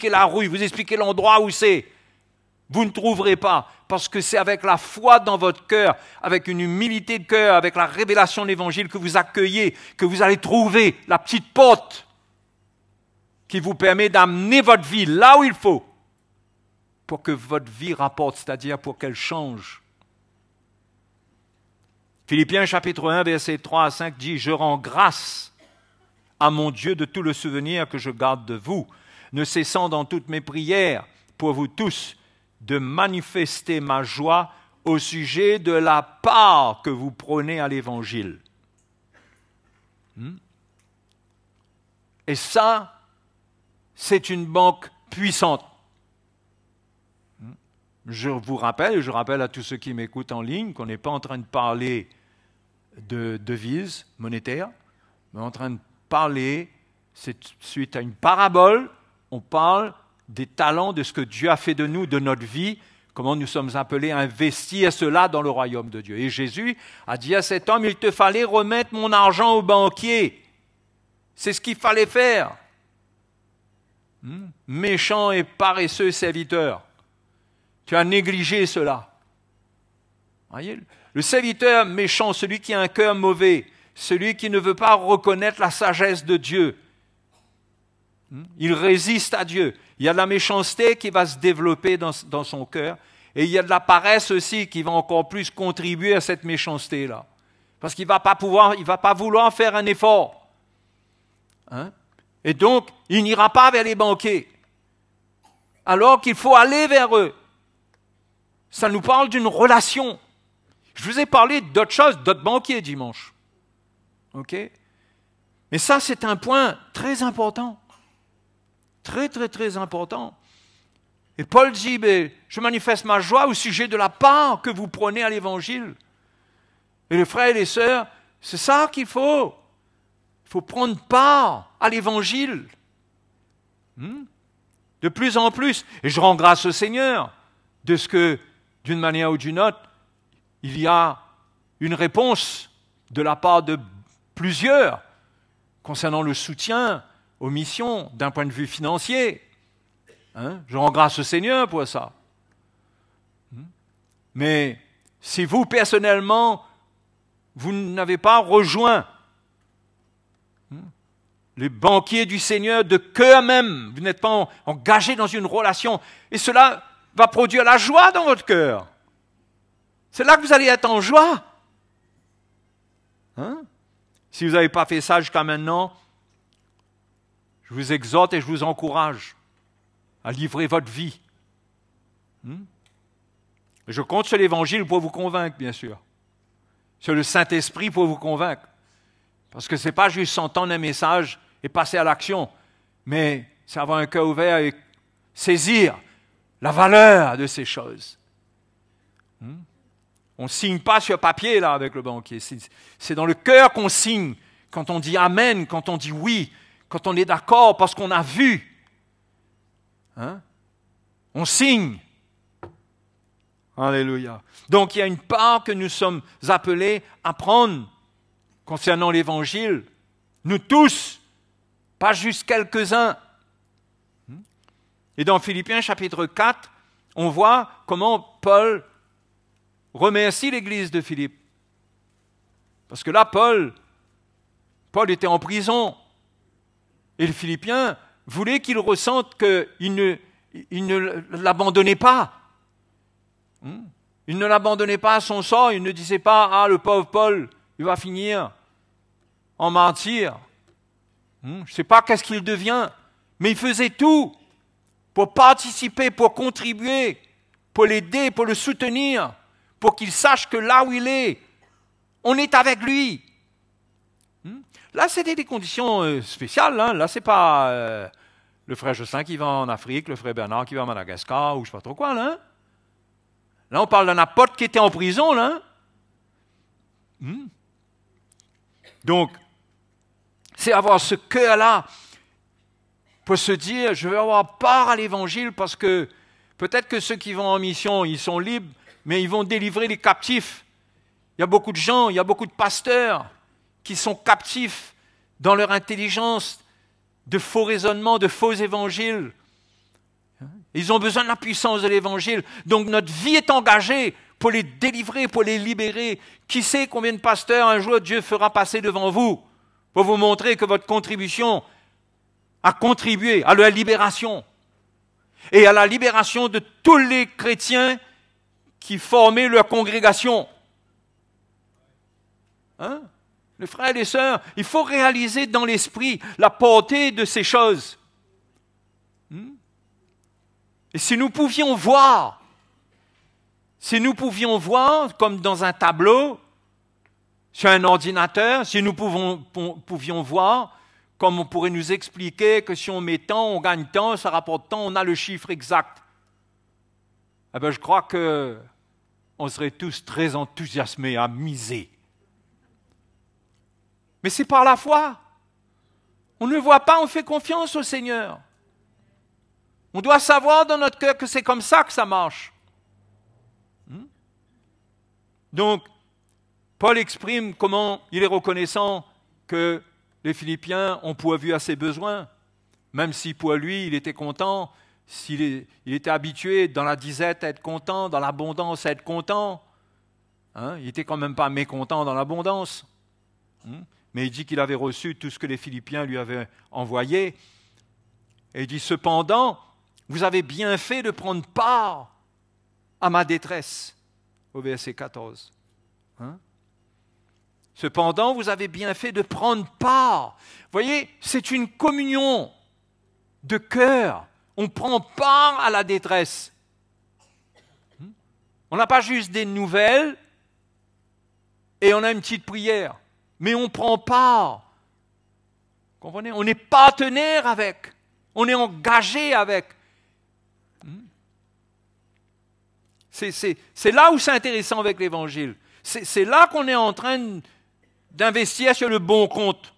la rue, vous expliquer l'endroit où c'est. Vous ne trouverez pas, parce que c'est avec la foi dans votre cœur, avec une humilité de cœur, avec la révélation de l'Évangile que vous accueillez, que vous allez trouver la petite porte qui vous permet d'amener votre vie là où il faut pour que votre vie rapporte, c'est-à-dire pour qu'elle change. Philippiens chapitre 1, versets 3 à 5 dit « Je rends grâce à mon Dieu de tout le souvenir que je garde de vous, ne cessant dans toutes mes prières pour vous tous de manifester ma joie au sujet de la part que vous prenez à l'Évangile. » Et ça, c'est une banque puissante. Je vous rappelle, et je rappelle à tous ceux qui m'écoutent en ligne, qu'on n'est pas en train de parler de devises monétaires, mais en train de parler, c'est suite à une parabole, on parle des talents, de ce que Dieu a fait de nous, de notre vie, comment nous sommes appelés à investir cela dans le royaume de Dieu. Et Jésus a dit à cet homme, il te fallait remettre mon argent au banquier. C'est ce qu'il fallait faire. Méchant et paresseux serviteur. Tu as négligé cela. Voyez, le serviteur méchant, celui qui a un cœur mauvais, celui qui ne veut pas reconnaître la sagesse de Dieu, il résiste à Dieu. Il y a de la méchanceté qui va se développer dans son cœur, et il y a de la paresse aussi qui va encore plus contribuer à cette méchanceté-là. Parce qu'il ne va pas vouloir faire un effort. Et donc, il n'ira pas vers les banquiers. Alors qu'il faut aller vers eux. Ça nous parle d'une relation. Je vous ai parlé d'autres choses, d'autres banquiers dimanche. OK? Mais ça, c'est un point très important. Très, très, très important. Et Paul dit, je manifeste ma joie au sujet de la part que vous prenez à l'Évangile. Et les frères et les sœurs, c'est ça qu'il faut. Il faut prendre part à l'Évangile. De plus en plus. Et je rends grâce au Seigneur de ce que, d'une manière ou d'une autre, il y a une réponse de la part de plusieurs concernant le soutien aux missions d'un point de vue financier. Je rends grâce au Seigneur pour ça. Mais si vous, personnellement, vous n'avez pas rejoint les banquiers du Seigneur de cœur même, vous n'êtes pas engagé dans une relation, et cela, va produire la joie dans votre cœur. C'est là que vous allez être en joie. Hein? Si vous n'avez pas fait ça jusqu'à maintenant, je vous exhorte et je vous encourage à livrer votre vie. Je compte sur l'Évangile pour vous convaincre, bien sûr. Sur le Saint-Esprit pour vous convaincre. Parce que ce n'est pas juste entendre un message et passer à l'action, mais c'est avoir un cœur ouvert et saisir la valeur de ces choses. On ne signe pas sur papier là avec le banquier. C'est dans le cœur qu'on signe. Quand on dit Amen, quand on dit oui, quand on est d'accord parce qu'on a vu. On signe. Alléluia. Donc il y a une part que nous sommes appelés à prendre concernant l'Évangile. Nous tous, pas juste quelques-uns. Et dans Philippiens chapitre 4, on voit comment Paul remercie l'église de Philippe. Parce que là, Paul était en prison. Et les Philippiens voulaient qu'il ressente qu'il ne l'abandonnait pas. Il ne l'abandonnait pas à son sort. Il ne disait pas « Ah, le pauvre Paul, il va finir en martyr. » Je ne sais pas qu'est-ce qu'il devient. Mais il faisait tout pour participer, pour contribuer, pour l'aider, pour le soutenir, pour qu'il sache que là où il est, on est avec lui. Là, c'était des conditions spéciales. Là, c'est pas le frère Jocelyn qui va en Afrique, le frère Bernard qui va à Madagascar, ou je ne sais pas trop quoi, là. Là, on parle d'un apôtre qui était en prison, là. Donc, c'est avoir ce cœur-là pour se dire, je vais avoir part à l'Évangile parce que peut-être que ceux qui vont en mission, ils sont libres, mais ils vont délivrer les captifs. Il y a beaucoup de gens, il y a beaucoup de pasteurs qui sont captifs dans leur intelligence de faux raisonnements, de faux évangiles. Ils ont besoin de la puissance de l'Évangile. Donc notre vie est engagée pour les délivrer, pour les libérer. Qui sait combien de pasteurs un jour Dieu fera passer devant vous pour vous montrer que votre contribution a contribué à la libération et à la libération de tous les chrétiens qui formaient leur congrégation. Les frères et les sœurs, il faut réaliser dans l'esprit la portée de ces choses. Et si nous pouvions voir, comme dans un tableau, sur un ordinateur, si nous pouvions voir, comme on pourrait nous expliquer que si on met tant, on gagne tant, ça rapporte tant, on a le chiffre exact. Eh bien, je crois qu'on serait tous très enthousiasmés à miser. Mais c'est par la foi. On ne voit pas, on fait confiance au Seigneur. On doit savoir dans notre cœur que c'est comme ça que ça marche. Donc, Paul exprime comment il est reconnaissant que les Philippiens ont pourvu à ses besoins, même si pour lui, il était content, il était habitué dans la disette à être content, dans l'abondance à être content. Il n'était quand même pas mécontent dans l'abondance. Mais il dit qu'il avait reçu tout ce que les Philippiens lui avaient envoyé. Et il dit, cependant, vous avez bien fait de prendre part à ma détresse, au verset 14. Cependant, vous avez bien fait de prendre part. Vous voyez, c'est une communion de cœur. On prend part à la détresse. On n'a pas juste des nouvelles et on a une petite prière. Mais on prend part. Vous comprenez? On est partenaire avec. On est engagé avec. C'est là où c'est intéressant avec l'Évangile. C'est là qu'on est en train d'investir sur le bon compte.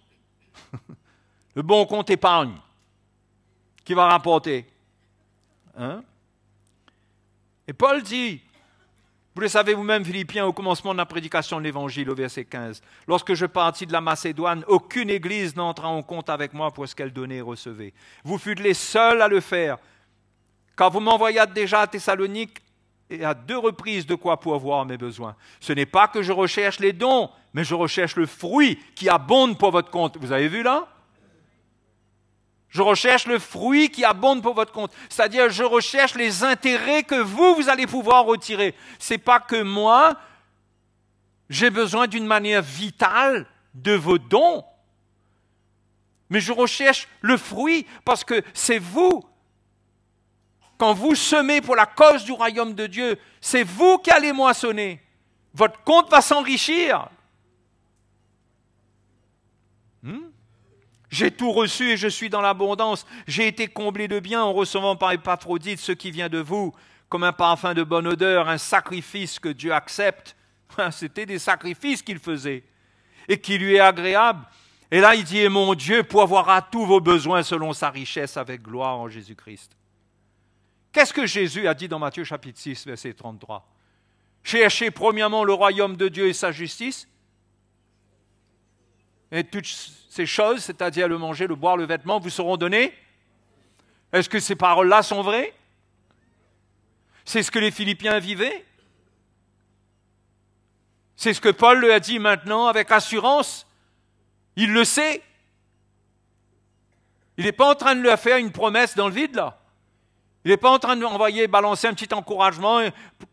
Le bon compte épargne qui va rapporter. Et Paul dit, vous le savez vous-même, Philippiens, au commencement de la prédication de l'Évangile, au verset 15, « Lorsque je partis de la Macédoine, aucune église n'entra en compte avec moi pour ce qu'elle donnait et recevait. Vous fûtes les seuls à le faire, car vous m'envoyâtes déjà à Thessalonique et à 2 reprises de quoi pourvoir mes besoins. Ce n'est pas que je recherche les dons, mais je recherche le fruit qui abonde pour votre compte. » Vous avez vu là? Je recherche le fruit qui abonde pour votre compte. C'est-à-dire, je recherche les intérêts que vous allez pouvoir retirer. Ce n'est pas que moi, j'ai besoin d'une manière vitale de vos dons. Mais je recherche le fruit parce que c'est vous. Quand vous semez pour la cause du royaume de Dieu, c'est vous qui allez moissonner. Votre compte va s'enrichir. J'ai tout reçu et je suis dans l'abondance. J'ai été comblé de biens en recevant par Épaphrodite ce qui vient de vous, comme un parfum de bonne odeur, un sacrifice que Dieu accepte. C'était des sacrifices qu'il faisait et qui lui est agréable. Et là, il dit, et mon Dieu pourvoira tous vos besoins selon sa richesse avec gloire en Jésus-Christ. Qu'est-ce que Jésus a dit dans Matthieu chapitre 6, verset 33 ? Cherchez premièrement le royaume de Dieu et sa justice. Et toutes ces choses, c'est-à-dire le manger, le boire, le vêtement, vous seront données. Est-ce que ces paroles-là sont vraies ? C'est ce que les Philippiens vivaient. C'est ce que Paul lui a dit maintenant avec assurance. Il le sait. Il n'est pas en train de lui faire une promesse dans le vide, là. Il n'est pas en train de lui balancer un petit encouragement,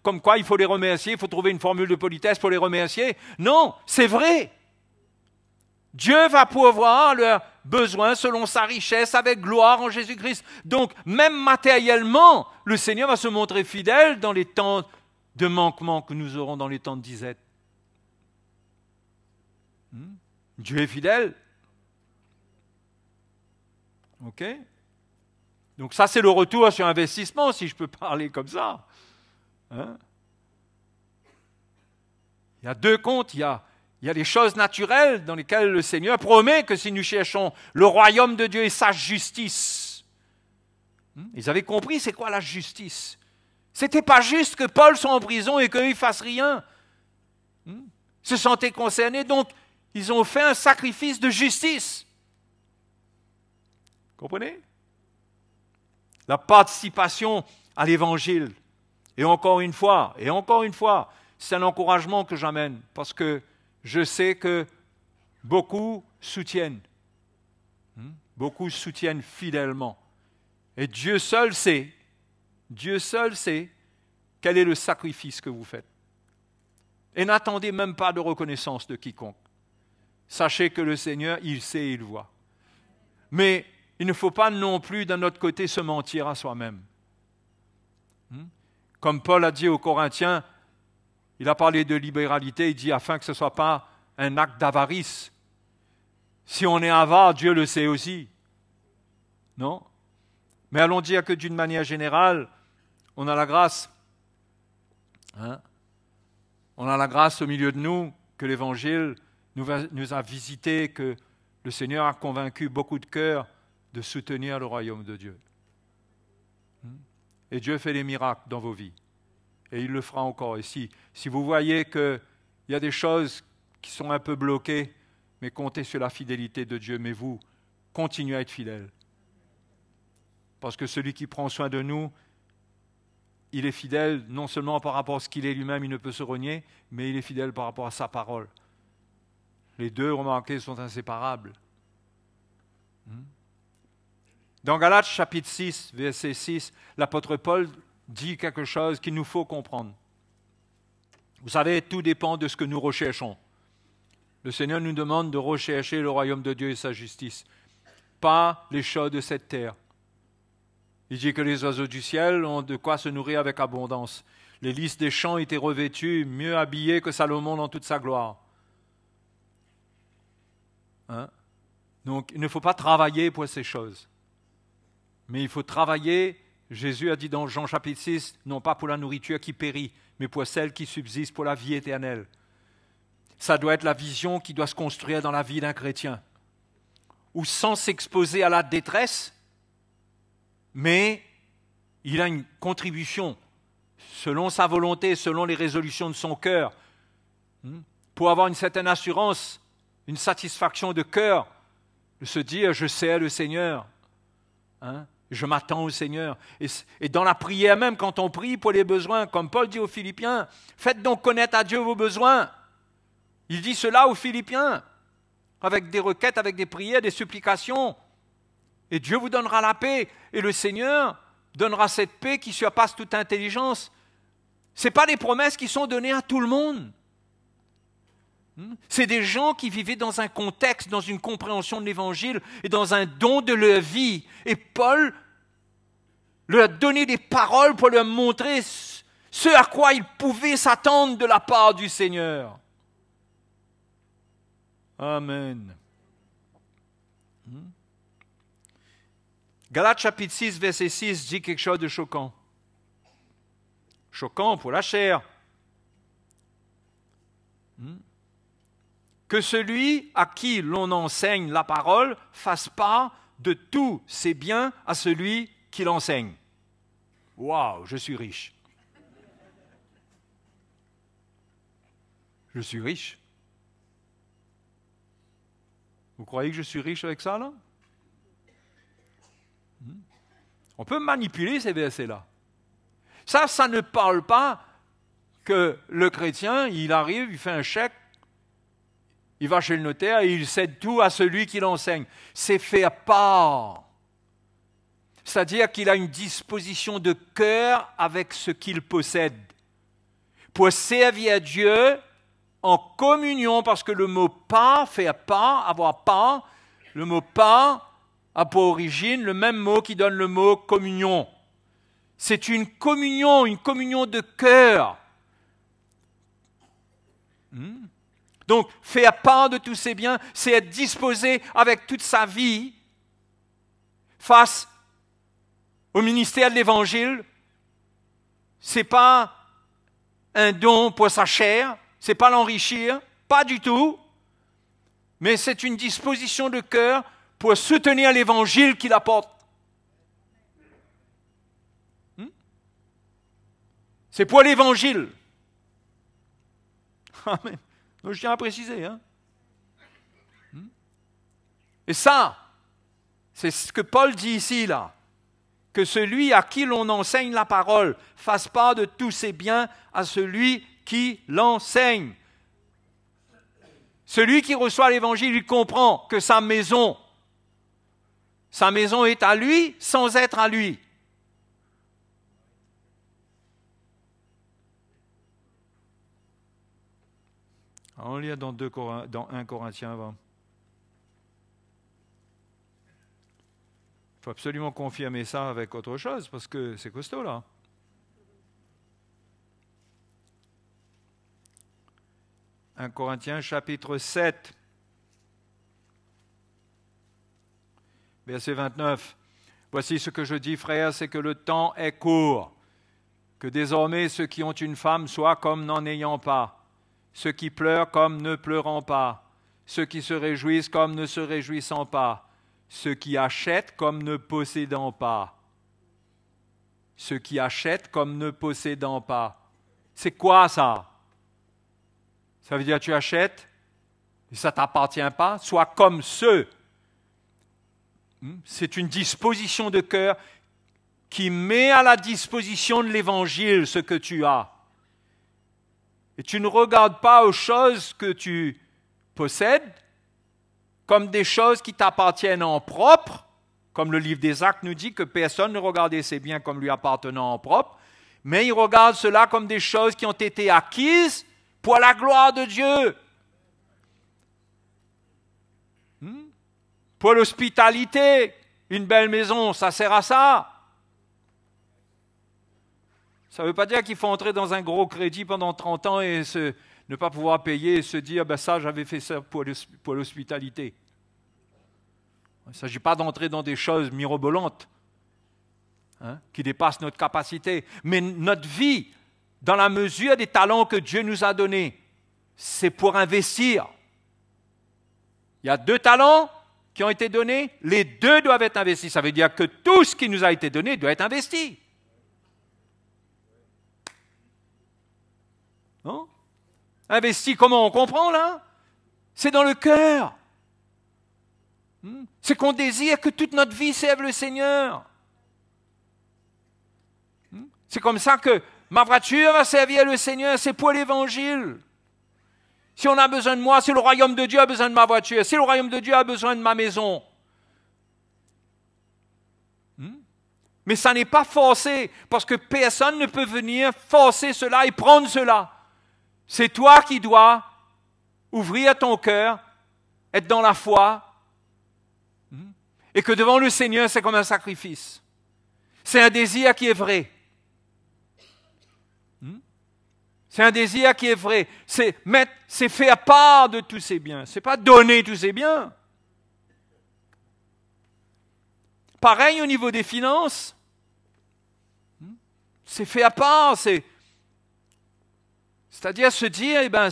comme quoi il faut les remercier, il faut trouver une formule de politesse pour les remercier. Non, c'est vrai. Dieu va pourvoir leurs besoins selon sa richesse avec gloire en Jésus-Christ. Donc, même matériellement, le Seigneur va se montrer fidèle dans les temps de manquement que nous aurons dans les temps de disette. Dieu est fidèle. OK ? Donc ça, c'est le retour sur investissement, si je peux parler comme ça. Il y a deux comptes. Il y a les choses naturelles dans lesquelles le Seigneur promet que si nous cherchons le royaume de Dieu et sa justice, ils avaient compris c'est quoi la justice. C'était pas juste que Paul soit en prison et qu'eux ne fassent rien. Se sentaient concernés, donc ils ont fait un sacrifice de justice. Comprenez ? La participation à l'évangile. Et encore une fois, c'est un encouragement que j'amène, parce que je sais que beaucoup soutiennent fidèlement. Et Dieu seul sait quel est le sacrifice que vous faites. Et n'attendez même pas de reconnaissance de quiconque. Sachez que le Seigneur, il sait et il voit. Mais il ne faut pas non plus, d'un autre côté, se mentir à soi-même. Comme Paul a dit aux Corinthiens, il a parlé de libéralité, il dit afin que ce ne soit pas un acte d'avarice. Si on est avare, Dieu le sait aussi. Non ? Mais allons dire que d'une manière générale, on a la grâce. On a la grâce au milieu de nous, que l'Évangile nous a visité, que le Seigneur a convaincu beaucoup de cœurs de soutenir le royaume de Dieu. Et Dieu fait des miracles dans vos vies. Et il le fera encore ici. Si vous voyez qu'il y a des choses qui sont un peu bloquées, mais comptez sur la fidélité de Dieu. Mais vous, continuez à être fidèles. Parce que celui qui prend soin de nous, il est fidèle non seulement par rapport à ce qu'il est lui-même, il ne peut se renier, mais il est fidèle par rapport à sa parole. Les deux, remarquez, sont inséparables. Dans Galates chapitre 6, verset 6, l'apôtre Paul dit quelque chose qu'il nous faut comprendre. Vous savez, tout dépend de ce que nous recherchons. Le Seigneur nous demande de rechercher le royaume de Dieu et sa justice, pas les choses de cette terre. Il dit que les oiseaux du ciel ont de quoi se nourrir avec abondance. Les lys des champs étaient revêtus, mieux habillés que Salomon dans toute sa gloire. Donc, il ne faut pas travailler pour ces choses. Mais il faut travailler, Jésus a dit dans Jean chapitre 6, non pas pour la nourriture qui périt, mais pour celle qui subsiste pour la vie éternelle. Ça doit être la vision qui doit se construire dans la vie d'un chrétien. Où sans s'exposer à la détresse, mais il a une contribution selon sa volonté, selon les résolutions de son cœur, pour avoir une certaine assurance, une satisfaction de cœur, de se dire je sais le Seigneur, je m'attends au Seigneur. Et dans la prière même, quand on prie pour les besoins, comme Paul dit aux Philippiens, faites donc connaître à Dieu vos besoins. Il dit cela aux Philippiens, avec des requêtes, avec des prières, des supplications. Et Dieu vous donnera la paix. Et le Seigneur donnera cette paix qui surpasse toute intelligence. Ce n'est pas des promesses qui sont données à tout le monde. C'est des gens qui vivaient dans un contexte, dans une compréhension de l'Évangile et dans un don de leur vie. Et Paul leur a donné des paroles pour leur montrer ce à quoi ils pouvaient s'attendre de la part du Seigneur. Amen. Galates chapitre 6, verset 6 dit quelque chose de choquant. Choquant pour la chair. Que celui à qui l'on enseigne la parole fasse part de tous ses biens à celui qui l'enseigne. Waouh, je suis riche. Je suis riche. Vous croyez que je suis riche avec ça, là? On peut manipuler ces versets-là. Ça ne parle pas que le chrétien, il arrive, il fait un chèque, il va chez le notaire et il cède tout à celui qui l'enseigne. C'est faire part. C'est-à-dire qu'il a une disposition de cœur avec ce qu'il possède pour servir à Dieu en communion, parce que le mot part, faire part, avoir part, le mot part a pour origine le même mot qui donne le mot communion. C'est une communion de cœur. Donc, faire part de tous ses biens, c'est être disposé avec toute sa vie face au ministère de l'Évangile. Ce n'est pas un don pour sa chair, ce n'est pas l'enrichir, pas du tout, mais c'est une disposition de cœur pour soutenir l'Évangile qu'il apporte. C'est pour l'Évangile. Amen. Donc, je tiens à préciser. Et ça, c'est ce que Paul dit ici, là. Que celui à qui l'on enseigne la parole fasse part de tous ses biens à celui qui l'enseigne. Celui qui reçoit l'Évangile, il comprend que sa maison est à lui sans être à lui. On lit dans 1 Corinthiens 20. Il faut absolument confirmer ça avec autre chose, parce que c'est costaud, là. « 1 Corinthiens chapitre 7, verset 29. « Voici ce que je dis, frères, c'est que le temps est court, que désormais ceux qui ont une femme soient comme n'en ayant pas, ceux qui pleurent comme ne pleurant pas, ceux qui se réjouissent comme ne se réjouissant pas, ceux qui achètent comme ne possédant pas. » Ceux qui achètent comme ne possédant pas. C'est quoi ça? Ça veut dire que tu achètes et ça ne t'appartient pas. Sois comme ceux. C'est une disposition de cœur qui met à la disposition de l'Évangile ce que tu as. Et tu ne regardes pas aux choses que tu possèdes comme des choses qui t'appartiennent en propre, comme le livre des Actes nous dit que personne ne regardait ses biens comme lui appartenant en propre, mais il regarde cela comme des choses qui ont été acquises pour la gloire de Dieu. Pour l'hospitalité, une belle maison, ça sert à ça. Ça ne veut pas dire qu'il faut entrer dans un gros crédit pendant 30 ans et ne pas pouvoir payer et se dire ça, j'avais fait ça pour l'hospitalité. Il ne s'agit pas d'entrer dans des choses mirobolantes qui dépassent notre capacité. Mais notre vie, dans la mesure des talents que Dieu nous a donnés, c'est pour investir. Il y a 2 talents qui ont été donnés, les 2 doivent être investis. Ça veut dire que tout ce qui nous a été donné doit être investi. Non? Investi, comment on comprend là? C'est dans le cœur. C'est qu'on désire que toute notre vie serve le Seigneur. C'est comme ça que ma voiture va servir le Seigneur, c'est pour l'Évangile. Si on a besoin de moi, si le royaume de Dieu a besoin de ma voiture, si le royaume de Dieu a besoin de ma maison, Mais ça n'est pas forcé, parce que personne ne peut venir forcer cela et prendre cela. C'est toi qui dois ouvrir ton cœur, être dans la foi, et que devant le Seigneur, c'est comme un sacrifice. C'est un désir qui est vrai. C'est un désir qui est vrai. C'est faire part de tous ses biens. Ce n'est pas donner tous ses biens. Pareil au niveau des finances. C'est faire part. C'est-à-dire se dire, eh ben,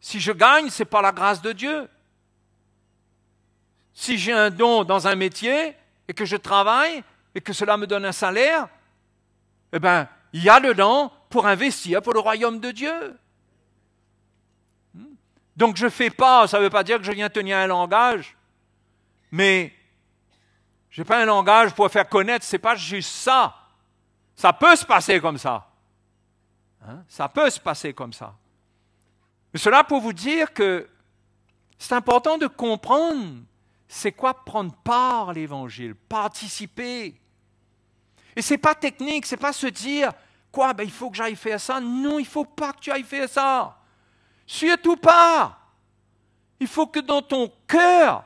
si je gagne, ce n'est pas la grâce de Dieu. Si j'ai un don dans un métier et que je travaille et que cela me donne un salaire, eh bien, il y a dedans pour investir pour le royaume de Dieu. Donc je ne fais pas, ça ne veut pas dire que je viens tenir un langage, mais je n'ai pas un langage pour faire connaître, ce n'est pas juste ça. Ça peut se passer comme ça. Ça peut se passer comme ça. Mais cela pour vous dire que c'est important de comprendre c'est quoi prendre part à l'Évangile, participer. Et ce n'est pas technique, ce n'est pas se dire, quoi, il faut que j'aille faire ça. Non, il ne faut pas que tu ailles faire ça. Surtout pas. Il faut que dans ton cœur,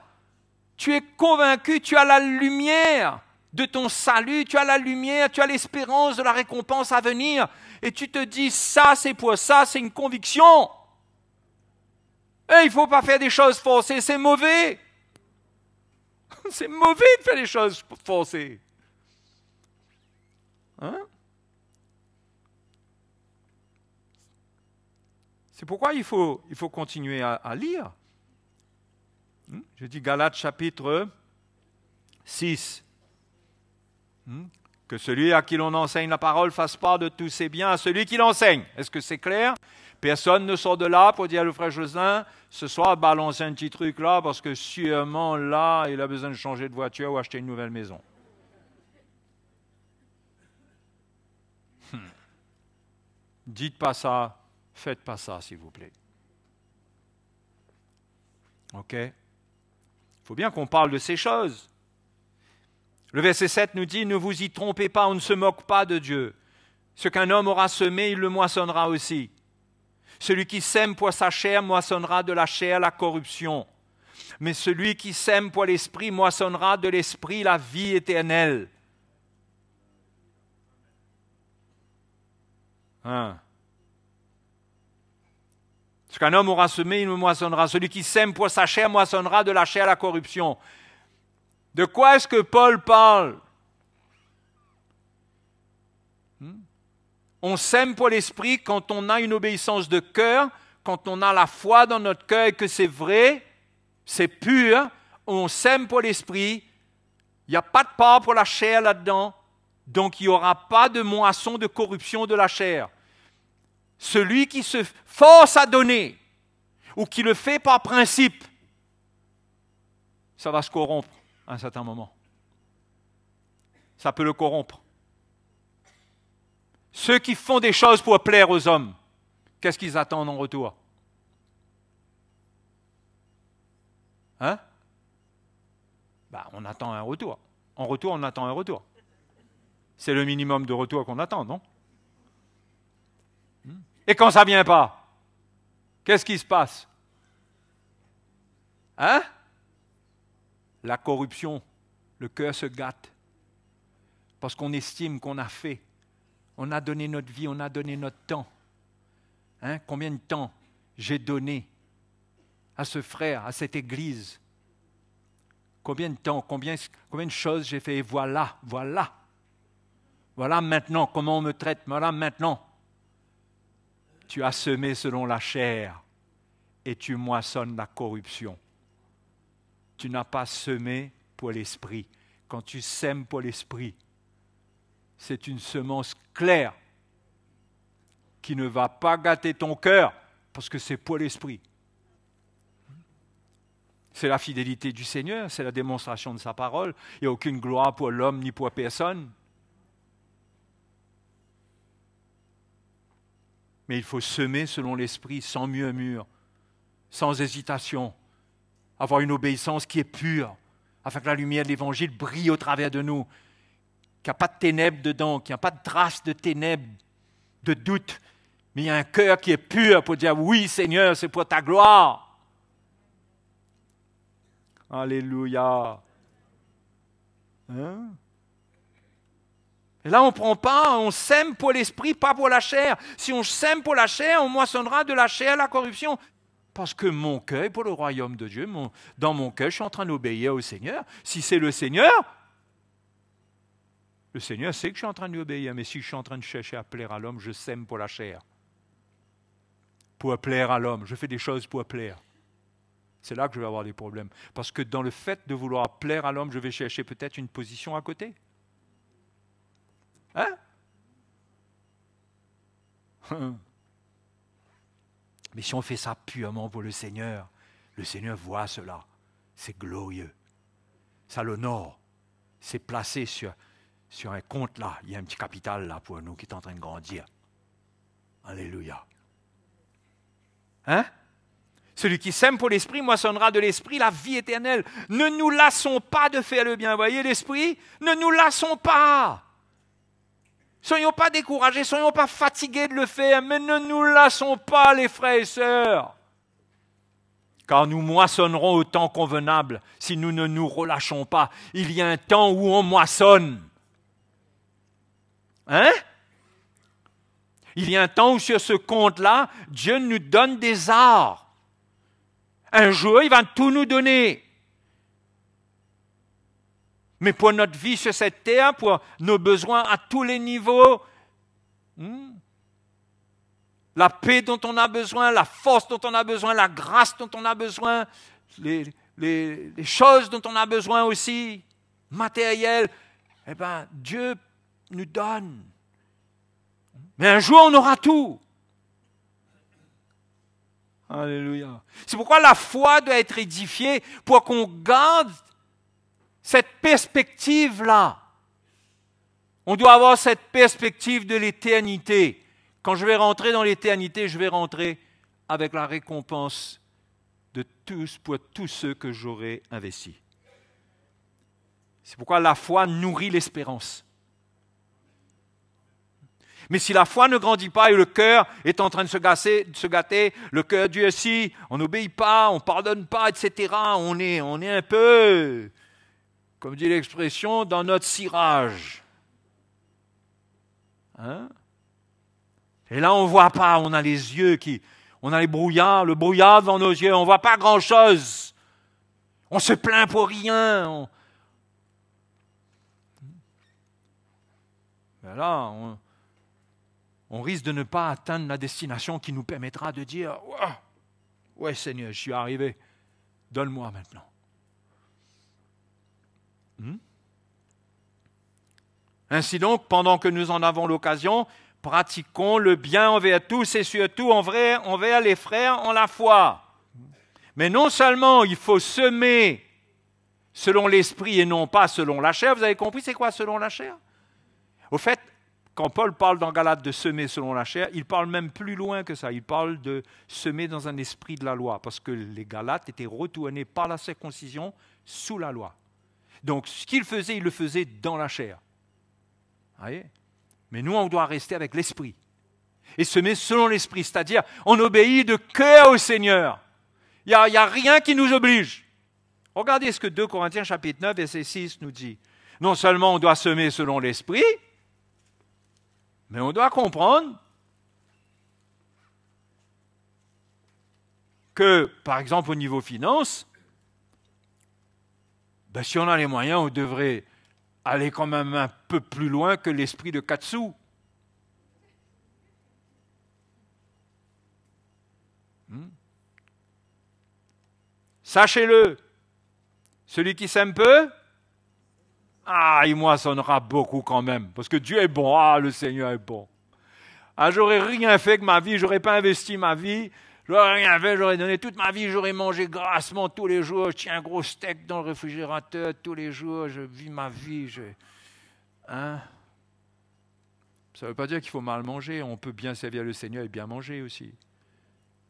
tu es convaincu, tu as la lumière de ton salut, tu as la lumière, tu as l'espérance de la récompense à venir. Et tu te dis, ça c'est pour ça, c'est une conviction. Et il ne faut pas faire des choses forcées, c'est mauvais. C'est mauvais de faire des choses forcées. C'est pourquoi il faut continuer à lire. Je dis Galates chapitre 6. Que celui à qui l'on enseigne la parole fasse part de tous ses biens à celui qui l'enseigne. Est-ce que c'est clair? Personne ne sort de là pour dire à le frère Joselin, ce soir, balancer un petit truc là, parce que sûrement là, il a besoin de changer de voiture ou acheter une nouvelle maison. Dites pas ça, faites pas ça, s'il vous plaît. OK? Il faut bien qu'on parle de ces choses. Le verset 7 nous dit, ne vous y trompez pas, on ne se moque pas de Dieu. Ce qu'un homme aura semé, il le moissonnera aussi. Celui qui sème pour sa chair moissonnera de la chair la corruption. Mais celui qui sème pour l'esprit moissonnera de l'esprit la vie éternelle. Ce qu'un homme aura semé, il le moissonnera. Celui qui sème pour sa chair moissonnera de la chair la corruption. De quoi est-ce que Paul parle? On sème pour l'esprit quand on a une obéissance de cœur, quand on a la foi dans notre cœur et que c'est vrai, c'est pur, on sème pour l'esprit, il n'y a pas de part pour la chair là-dedans, donc il n'y aura pas de moisson de corruption de la chair. Celui qui se force à donner, ou qui le fait par principe, ça va se corrompre à un certain moment. Ça peut le corrompre. Ceux qui font des choses pour plaire aux hommes, qu'est-ce qu'ils attendent en retour? On attend un retour. En retour, on attend un retour. C'est le minimum de retour qu'on attend, non? Et quand ça ne vient pas, qu'est-ce qui se passe? La corruption, le cœur se gâte. Parce qu'on estime qu'on a fait. On a donné notre vie, on a donné notre temps. Combien de temps j'ai donné à ce frère, à cette église? Combien de temps, combien de choses j'ai fait? Et voilà. Voilà maintenant comment on me traite. Voilà maintenant. Tu as semé selon la chair et tu moissonnes la corruption. Tu n'as pas semé pour l'esprit. Quand tu sèmes pour l'esprit, c'est une semence claire qui ne va pas gâter ton cœur parce que c'est pour l'esprit. C'est la fidélité du Seigneur, c'est la démonstration de sa parole. Il n'y a aucune gloire pour l'homme ni pour personne. Mais il faut semer selon l'esprit, sans murmure, sans hésitation, avoir une obéissance qui est pure, afin que la lumière de l'Évangile brille au travers de nous qu'il n'y a pas de ténèbres dedans, qu'il n'y a pas de traces de ténèbres, de doute, mais il y a un cœur qui est pur pour dire oui Seigneur, c'est pour ta gloire. Alléluia. Hein? Et là, on ne prend pas, on sème pour l'esprit, pas pour la chair. Si on sème pour la chair, on moissonnera de la chair la corruption. Parce que mon cœur est pour le royaume de Dieu. Dans mon cœur, je suis en train d'obéir au Seigneur. Si c'est le Seigneur sait que je suis en train de lui obéir. Mais si je suis en train de chercher à plaire à l'homme, je sème pour la chair. Pour plaire à l'homme. Je fais des choses pour plaire. C'est là que je vais avoir des problèmes. Parce que dans le fait de vouloir plaire à l'homme, je vais chercher peut-être une position à côté. Hein? Mais si on fait ça purement pour le Seigneur voit cela. C'est glorieux. Ça l'honore. C'est placé sur un compte là. Il y a un petit capital là pour nous qui est en train de grandir. Alléluia. Hein? Celui qui sème pour l'esprit moissonnera de l'esprit la vie éternelle. Ne nous lassons pas de faire le bien. Voyez l'esprit? Ne nous lassons pas. Soyons pas découragés, soyons pas fatigués de le faire, mais ne nous lassons pas, les frères et sœurs. Car nous moissonnerons au temps convenable si nous ne nous relâchons pas. Il y a un temps où on moissonne. Hein? Il y a un temps où sur ce compte-là, Dieu nous donne des arts. Un jour, il va tout nous donner. Mais pour notre vie sur cette terre, pour nos besoins à tous les niveaux, la paix dont on a besoin, la force dont on a besoin, la grâce dont on a besoin, les choses dont on a besoin aussi, matérielles, eh bien, Dieu nous donne. Mais un jour, on aura tout. Alléluia. C'est pourquoi la foi doit être édifiée pour qu'on garde cette perspective-là. On doit avoir cette perspective de l'éternité. Quand je vais rentrer dans l'éternité, je vais rentrer avec la récompense de tous pour tous ceux que j'aurai investis. C'est pourquoi la foi nourrit l'espérance. Mais si la foi ne grandit pas et le cœur est en train de se gâter, le cœur durcit, on n'obéit pas, on ne pardonne pas, etc., on est un peu, comme dit l'expression, dans notre cirage. Hein? Et là, on ne voit pas, on a les yeux on a le brouillard devant nos yeux, on ne voit pas grand-chose. On se plaint pour rien. Mais là, on risque de ne pas atteindre la destination qui nous permettra de dire « Ouais Seigneur, je suis arrivé, donne-moi maintenant. » Ainsi donc, pendant que nous en avons l'occasion, pratiquons le bien envers tous et surtout envers les frères en la foi. Mais non seulement il faut semer selon l'esprit et non pas selon la chair. Vous avez compris c'est quoi selon la chair? Au fait, quand Paul parle dans Galates de semer selon la chair, il parle même plus loin que ça. Il parle de semer dans un esprit de la loi, parce que les Galates étaient retournés par la circoncision sous la loi. Donc ce qu'il faisait, il le faisait dans la chair. Vous voyez? Mais nous, on doit rester avec l'esprit. Et semer selon l'esprit, c'est-à-dire on obéit de cœur au Seigneur. Il n'y a rien qui nous oblige. Regardez ce que 2 Corinthiens chapitre 9, verset 6 nous dit. Non seulement on doit semer selon l'esprit, mais on doit comprendre que, par exemple, au niveau finance, si on a les moyens, on devrait aller quand même un peu plus loin que l'esprit de Katsu. Sachez-le, celui qui sème peu, il moissonnera beaucoup quand même, parce que Dieu est bon, le Seigneur est bon. J'aurais rien fait que ma vie, j'aurais pas investi ma vie, j'aurais rien fait, j'aurais donné toute ma vie, j'aurais mangé grassement tous les jours, je tiens un gros steak dans le réfrigérateur tous les jours, je vis ma vie. Ça ne veut pas dire qu'il faut mal manger, on peut bien servir le Seigneur et bien manger aussi.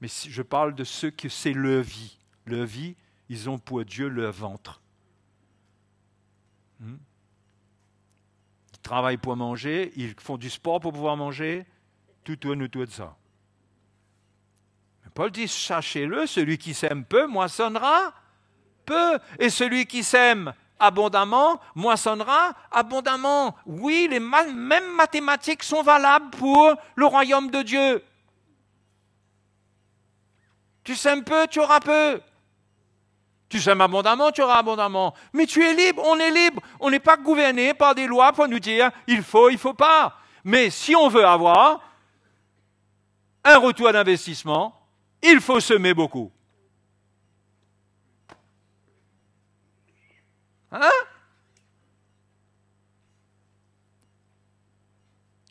Mais si je parle de ceux que c'est leur vie. Leur vie, ils ont pour Dieu leur ventre. Ils travaillent pour manger, ils font du sport pour pouvoir manger, tout tourne autour de ça. Mais Paul dit, sachez-le, celui qui sème peu moissonnera peu, et celui qui sème abondamment moissonnera abondamment. Oui, les mêmes mathématiques sont valables pour le royaume de Dieu. Tu sèmes peu, tu auras peu. Tu sèmes abondamment, tu auras abondamment. Mais tu es libre, on est libre. On n'est pas gouverné par des lois pour nous dire il faut pas. Mais si on veut avoir un retour d'investissement, il faut semer beaucoup. Hein?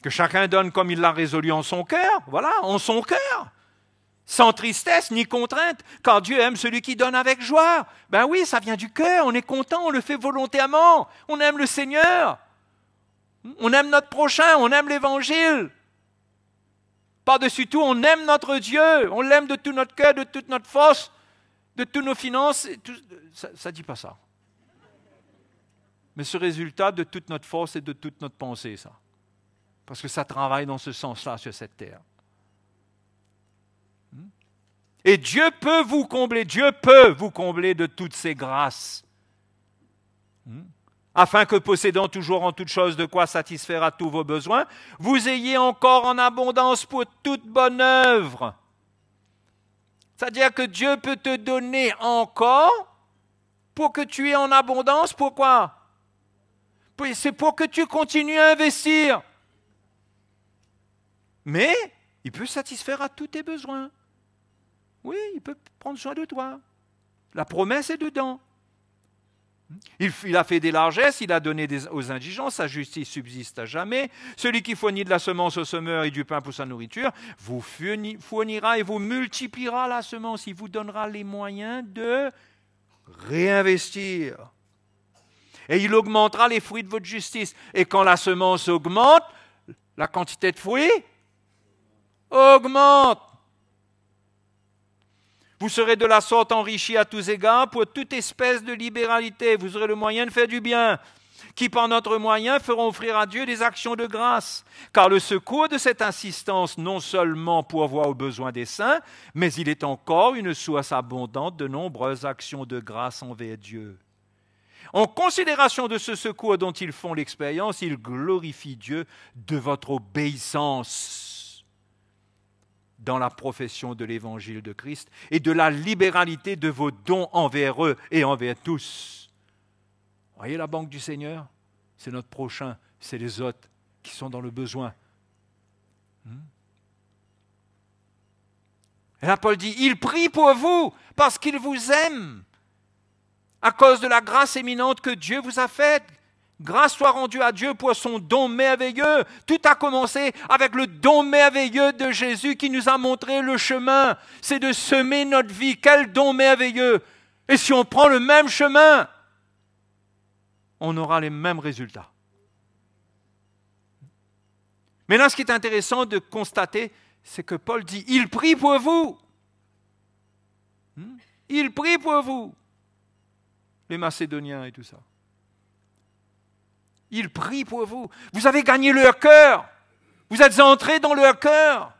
Que chacun donne comme il l'a résolu en son cœur, voilà, en son cœur. Sans tristesse ni contrainte, car Dieu aime celui qui donne avec joie. Ben oui, ça vient du cœur, on est content, on le fait volontairement, on aime le Seigneur, on aime notre prochain, on aime l'Évangile. Par-dessus tout, on aime notre Dieu, on l'aime de tout notre cœur, de toute notre force, de toutes nos finances. Ça ne dit pas ça. Mais ce résultat de toute notre force et de toute notre pensée, ça. Parce que ça travaille dans ce sens-là sur cette terre. Et Dieu peut vous combler de toutes ses grâces. Afin que possédant toujours en toutes choses de quoi satisfaire à tous vos besoins, vous ayez encore en abondance pour toute bonne œuvre. C'est-à-dire que Dieu peut te donner encore pour que tu aies en abondance. Pourquoi? C'est pour que tu continues à investir. Mais il peut satisfaire à tous tes besoins. Oui, il peut prendre soin de toi. La promesse est dedans. Il a fait des largesses, il a donné aux indigents, sa justice subsiste à jamais. Celui qui fournit de la semence au semeur et du pain pour sa nourriture, vous fournira et vous multipliera la semence. Il vous donnera les moyens de réinvestir. Et il augmentera les fruits de votre justice. Et quand la semence augmente, la quantité de fruits augmente. Vous serez de la sorte enrichis à tous égards pour toute espèce de libéralité. Vous aurez le moyen de faire du bien, qui par notre moyen feront offrir à Dieu des actions de grâce. Car le secours de cette insistance non seulement pourvoit aux besoins des saints, mais il est encore une source abondante de nombreuses actions de grâce envers Dieu. En considération de ce secours dont ils font l'expérience, ils glorifient Dieu de votre obéissance dans la profession de l'évangile de Christ et de la libéralité de vos dons envers eux et envers tous. Voyez la banque du Seigneur? C'est notre prochain, c'est les autres qui sont dans le besoin. Et là, Paul dit, il prie pour vous parce qu'il vous aime, à cause de la grâce éminente que Dieu vous a faite. Grâce soit rendue à Dieu pour son don merveilleux. Tout a commencé avec le don merveilleux de Jésus qui nous a montré le chemin. C'est de semer notre vie. Quel don merveilleux! Et si on prend le même chemin, on aura les mêmes résultats. Mais là, ce qui est intéressant de constater, c'est que Paul dit, il prie pour vous. Il prie pour vous. Les Macédoniens et tout ça. Il prie pour vous. Vous avez gagné leur cœur. Vous êtes entrés dans leur cœur.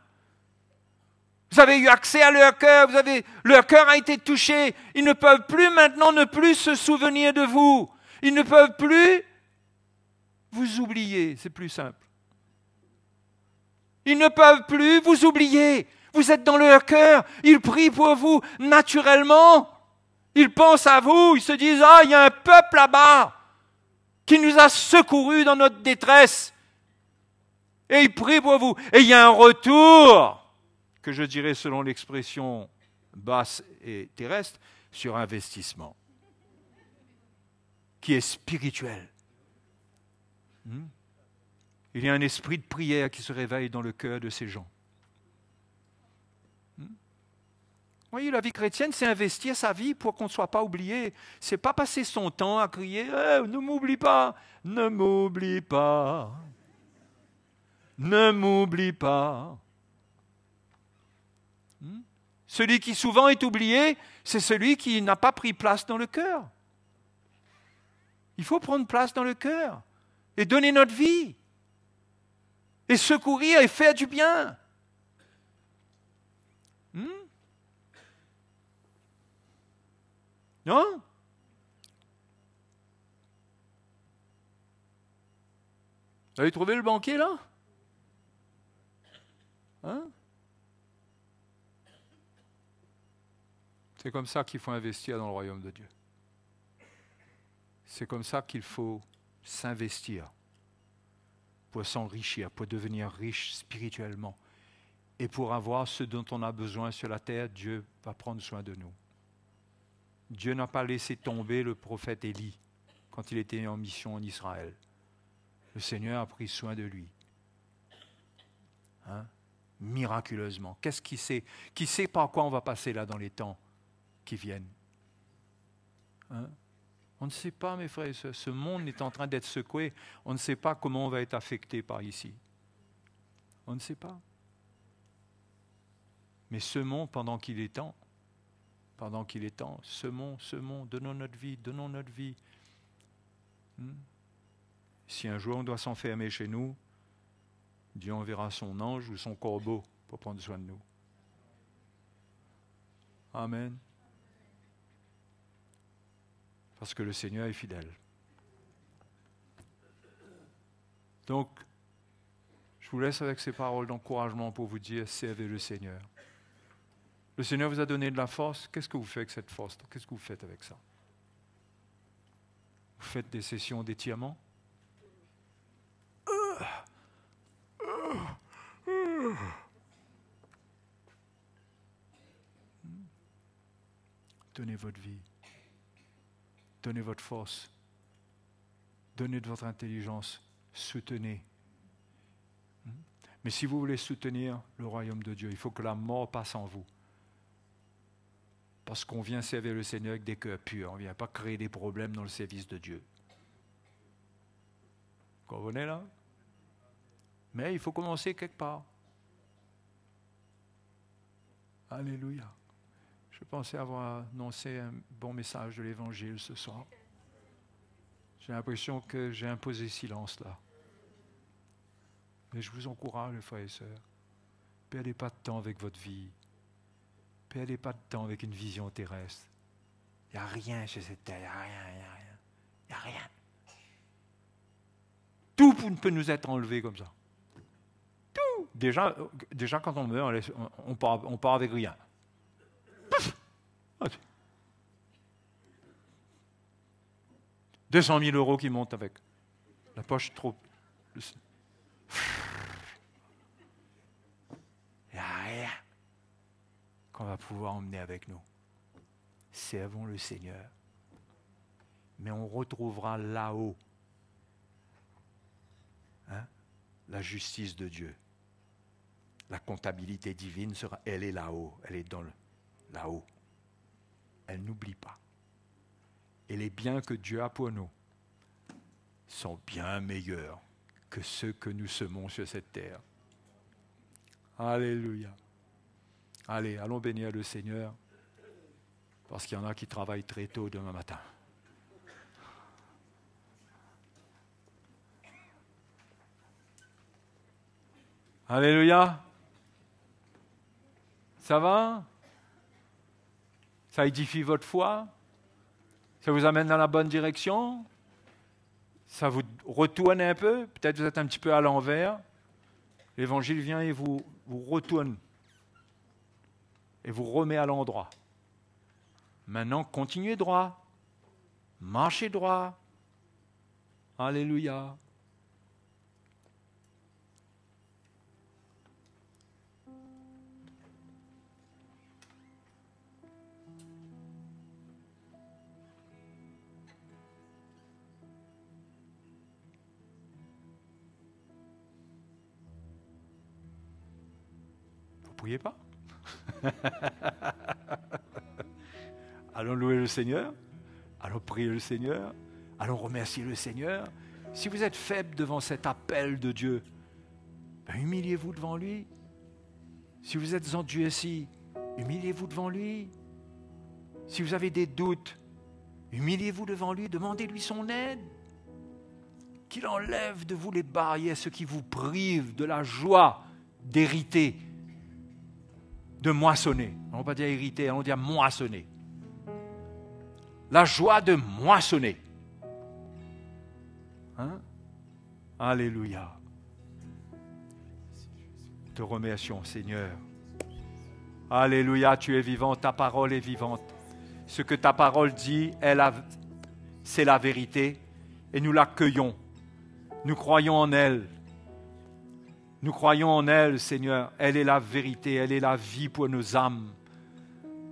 Vous avez eu accès à leur cœur. Leur cœur a été touché. Ils ne peuvent plus maintenant ne plus se souvenir de vous. Ils ne peuvent plus vous oublier. C'est plus simple. Ils ne peuvent plus vous oublier. Vous êtes dans leur cœur. Ils prient pour vous naturellement. Ils pensent à vous. Ils se disent, il y a un peuple là-bas qui nous a secourus dans notre détresse. Et il prie pour vous. Et il y a un retour, que je dirais selon l'expression basse et terrestre, sur investissement, qui est spirituel. Il y a un esprit de prière qui se réveille dans le cœur de ces gens. Vous voyez, la vie chrétienne, c'est investir sa vie pour qu'on ne soit pas oublié. C'est pas passer son temps à crier ne m'oublie pas, ne m'oublie pas, ne m'oublie pas. Celui qui souvent est oublié, c'est celui qui n'a pas pris place dans le cœur. Il faut prendre place dans le cœur. et donner notre vie et secourir et faire du bien. Non? Vous avez trouvé le banquier là? Hein? C'est comme ça qu'il faut investir dans le royaume de Dieu. C'est comme ça qu'il faut s'investir pour s'enrichir, pour devenir riche spirituellement. Et pour avoir ce dont on a besoin sur la terre, Dieu va prendre soin de nous. Dieu n'a pas laissé tomber le prophète Élie quand il était en mission en Israël. Le Seigneur a pris soin de lui. Hein? Miraculeusement. Qu'est-ce qu'il sait? Qui sait par quoi on va passer là dans les temps qui viennent? Hein? On ne sait pas, mes frères et sœurs. Ce monde est en train d'être secoué. On ne sait pas comment on va être affecté par ici. On ne sait pas. Mais semons pendant qu'il est temps. Pendant qu'il est temps. Semons, donnons notre vie, Si un jour on doit s'enfermer chez nous, Dieu enverra son ange ou son corbeau pour prendre soin de nous. Amen. Parce que le Seigneur est fidèle. Donc, je vous laisse avec ces paroles d'encouragement pour vous dire, servez le Seigneur. Le Seigneur vous a donné de la force. Qu'est-ce que vous faites avec cette force? Qu'est-ce que vous faites avec ça? Vous faites des sessions d'étirement? Donnez votre vie. Donnez votre force. Donnez de votre intelligence. Soutenez. Mais si vous voulez soutenir le royaume de Dieu, il faut que la mort passe en vous. Parce qu'on vient servir le Seigneur avec des cœurs purs. On ne vient pas créer des problèmes dans le service de Dieu. Vous comprenez là? Mais il faut commencer quelque part. Alléluia. Je pensais avoir annoncé un bon message de l'Évangile ce soir. J'ai l'impression que j'ai imposé silence là. Mais je vous encourage, frères et sœurs. Perdez pas de temps avec votre vie. Perdez pas de temps avec une vision terrestre. Il n'y a rien chez cette terre. Il n'y a rien. Tout peut nous être enlevé comme ça. Tout. Déjà quand on meurt, on part avec rien. 200 000 euros qui montent avec. La poche trop... Il n'y a rien qu'on va pouvoir emmener avec nous. Servons le Seigneur. Mais on retrouvera là-haut la justice de Dieu. La comptabilité divine elle est là-haut. Elle est là-haut. Elle n'oublie pas. Et les biens que Dieu a pour nous sont bien meilleurs que ceux que nous semons sur cette terre. Alléluia. Allez, allons bénir le Seigneur, parce qu'il y en a qui travaillent très tôt demain matin. Alléluia. Ça va? Ça édifie votre foi? Ça vous amène dans la bonne direction? Ça vous retourne un peu? Peut-être vous êtes un petit peu à l'envers. L'Évangile vient et vous retourne et vous remet à l'endroit. Maintenant, continuez droit. Marchez droit. Alléluia. Vous priez pas? Allons louer le Seigneur, allons prier le Seigneur, allons remercier le Seigneur. Si vous êtes faible devant cet appel de Dieu, humiliez-vous devant lui. Si vous êtes endurci, humiliez-vous devant lui. Si vous avez des doutes, humiliez-vous devant lui, demandez-lui son aide. qu'il enlève de vous les barrières, ce qui vous prive de la joie d'hériter, de moissonner. On ne va pas dire hériter, on va dire moissonner. La joie de moissonner. Hein? Alléluia. Te remercions, Seigneur. Alléluia, tu es vivant, ta parole est vivante. Ce que ta parole dit, c'est la vérité et nous l'accueillons. Nous croyons en elle. Nous croyons en elle, Seigneur. Elle est la vérité, elle est la vie pour nos âmes.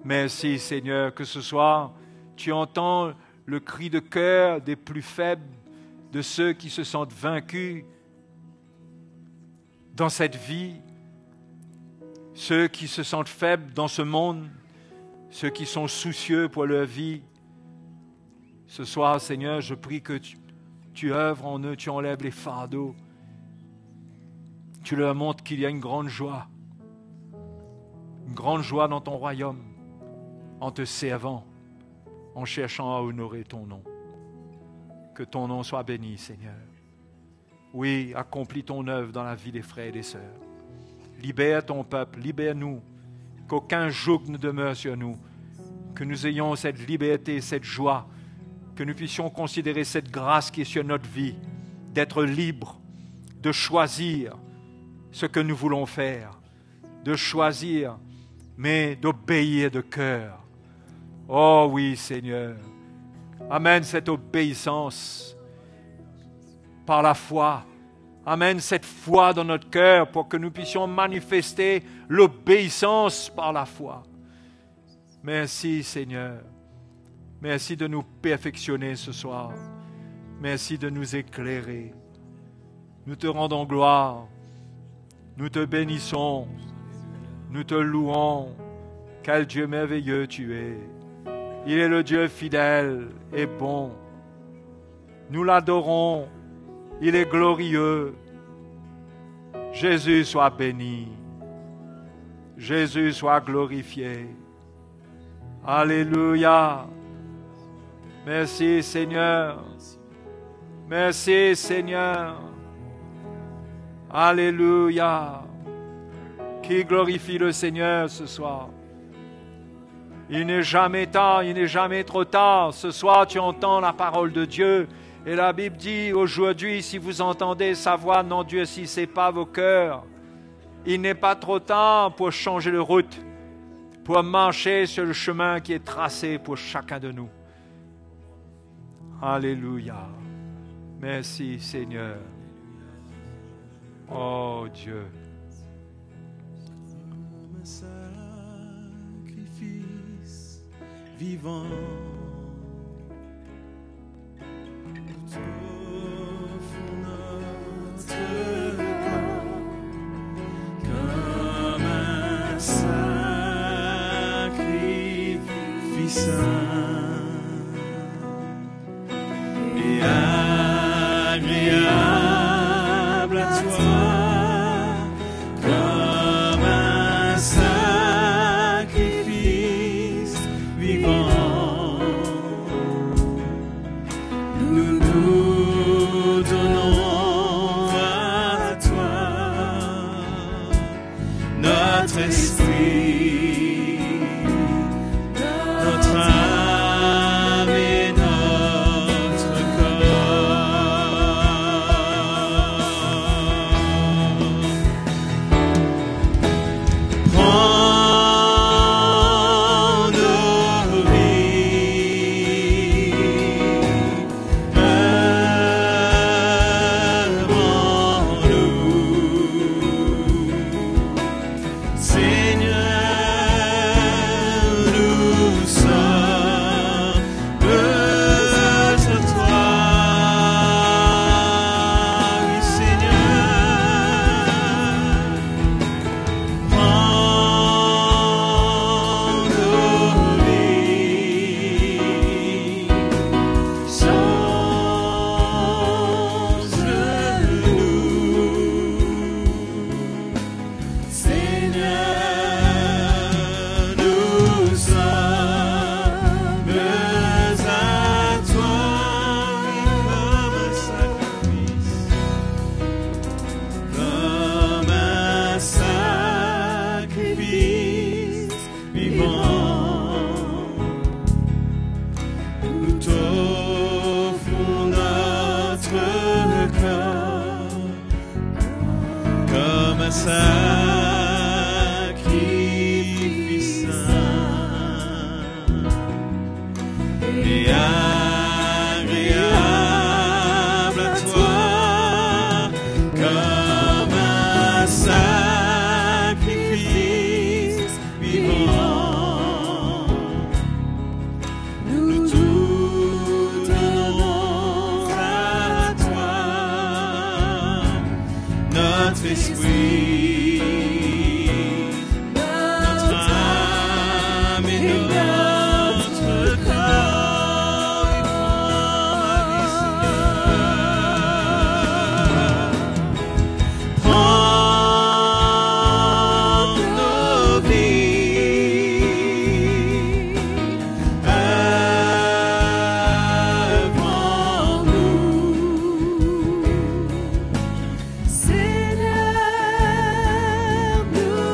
Merci, Seigneur, que ce soir, tu entends le cri de cœur des plus faibles, de ceux qui se sentent vaincus dans cette vie, ceux qui se sentent faibles dans ce monde, ceux qui sont soucieux pour leur vie. Ce soir, Seigneur, je prie que tu œuvres en eux, tu enlèves les fardeaux. Tu leur montres qu'il y a une grande joie dans ton royaume, en te servant, en cherchant à honorer ton nom. Que ton nom soit béni, Seigneur. Oui, accomplis ton œuvre dans la vie des frères et des sœurs. Libère ton peuple, libère-nous, qu'aucun joug ne demeure sur nous, que nous ayons cette liberté, cette joie, que nous puissions considérer cette grâce qui est sur notre vie, d'être libres, de choisir ce que nous voulons faire, de choisir, mais d'obéir de cœur. Oh oui, Seigneur, amène cette obéissance par la foi. Amène cette foi dans notre cœur pour que nous puissions manifester l'obéissance par la foi. Merci, Seigneur. Merci de nous perfectionner ce soir. Merci de nous éclairer. Nous te rendons gloire. Nous te bénissons. Nous te louons. Quel Dieu merveilleux tu es. Il est le Dieu fidèle et bon. Nous l'adorons. Il est glorieux. Jésus soit béni. Jésus soit glorifié. Alléluia. Merci Seigneur. Merci Seigneur. Alléluia. Qui glorifie le Seigneur ce soir. Il n'est jamais tard, il n'est jamais trop tard. Ce soir, tu entends la parole de Dieu. Et la Bible dit, aujourd'hui, si vous entendez sa voix, n'endurcissez pas vos cœurs. Il n'est pas trop tard pour changer de route, pour marcher sur le chemin qui est tracé pour chacun de nous. Alléluia. Merci Seigneur. Oh Dieu. Un sacrifice vivant. Comme un sacrifice saint et agréable à toi, comme un sacrifice vivant, nous nous donnons à toi, notre esprit, notre âme et notre corps. Prends nos vies, œuvre en nous. Seigneur, nous sommes de toi. Oui, Seigneur, prends nos vies, change-nous, Seigneur. sacrifice vivant. Nous t'offrons notre cœur comme un sacrifice saint et agréable à toi, comme un sacrifice vivant. Nous tout donnons à toi, notre esprit, notre âme et notre corps. Prends nos vies, œuvre en nous. Seigneur, nous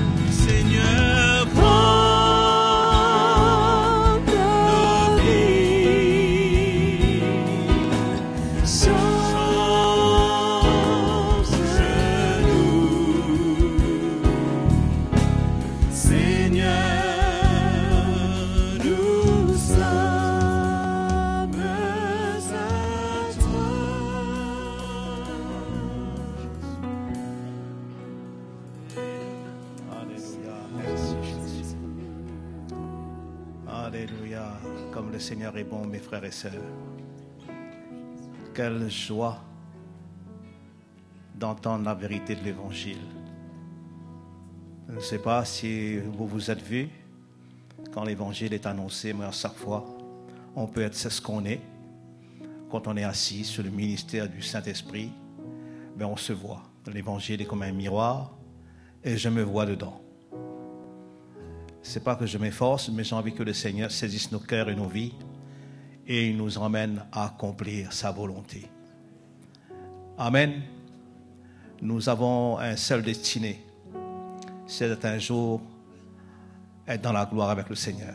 sommes à toi. Alléluia. Seigneur, Prends nos vies, Seigneur, nous sommes à toi. Alléluia, merci Jésus. Alléluia, comme le Seigneur est bon, mes frères et sœurs. Quelle joie d'entendre la vérité de l'Évangile. Je ne sais pas si vous vous êtes vus quand l'Évangile est annoncé, mais à chaque fois, on peut être ce qu'on est. Quand on est assis sur le ministère du Saint-Esprit, ben on se voit. L'Évangile est comme un miroir et je me vois dedans. C'est pas que je m'efforce, mais j'ai envie que le Seigneur saisisse nos cœurs et nos vies et il nous emmène à accomplir sa volonté. Amen. Nous avons un seul destiné, c'est d'être un jour être dans la gloire avec le Seigneur.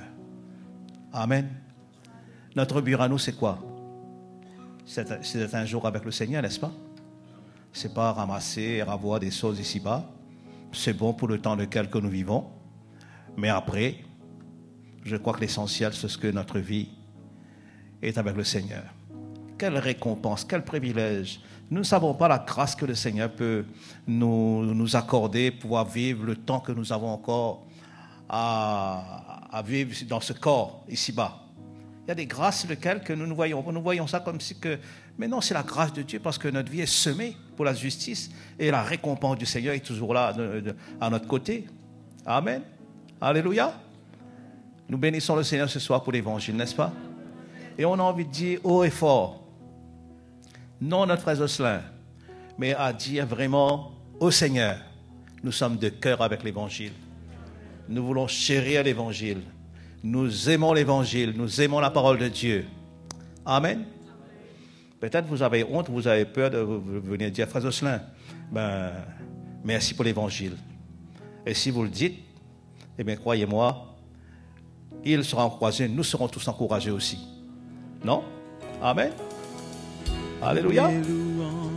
Amen. Notre but à nous, c'est quoi? C'est d'être un jour avec le Seigneur, n'est-ce pas? C'est pas ramasser et avoir des choses ici-bas. C'est bon pour le temps lequel que nous vivons. Mais après, je crois que l'essentiel, c'est ce que notre vie est avec le Seigneur. Quelle récompense, quel privilège. Nous ne savons pas la grâce que le Seigneur peut nous accorder pour pouvoir vivre le temps que nous avons encore à vivre dans ce corps ici-bas. Il y a des grâces lesquelles que nous voyons. Nous voyons ça comme si que... Mais non, c'est la grâce de Dieu parce que notre vie est semée pour la justice et la récompense du Seigneur est toujours là à notre côté. Amen. Alléluia. Nous bénissons le Seigneur ce soir pour l'évangile, n'est-ce pas? Et on a envie de dire haut et fort, non notre frère Jocelyn, mais à dire vraiment au Seigneur, nous sommes de cœur avec l'évangile. Nous voulons chérir l'évangile. Nous aimons l'évangile, nous aimons la parole de Dieu. Amen. Peut-être vous avez honte, vous avez peur de venir dire, frère Jocelyn, merci pour l'évangile. Et si vous le dites, eh bien, croyez-moi, il sera encouragé, nous serons tous encouragés aussi. Non? Amen. Alléluia. Mes louanges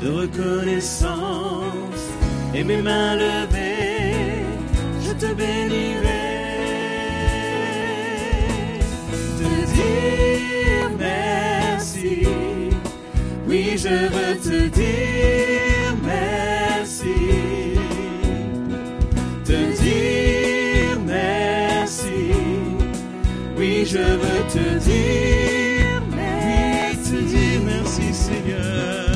de reconnaissance et mes mains levées, je te bénirai. Te dire merci, oui, je veux te dire merci. Te dire merci, oui, je veux te dire merci, Seigneur.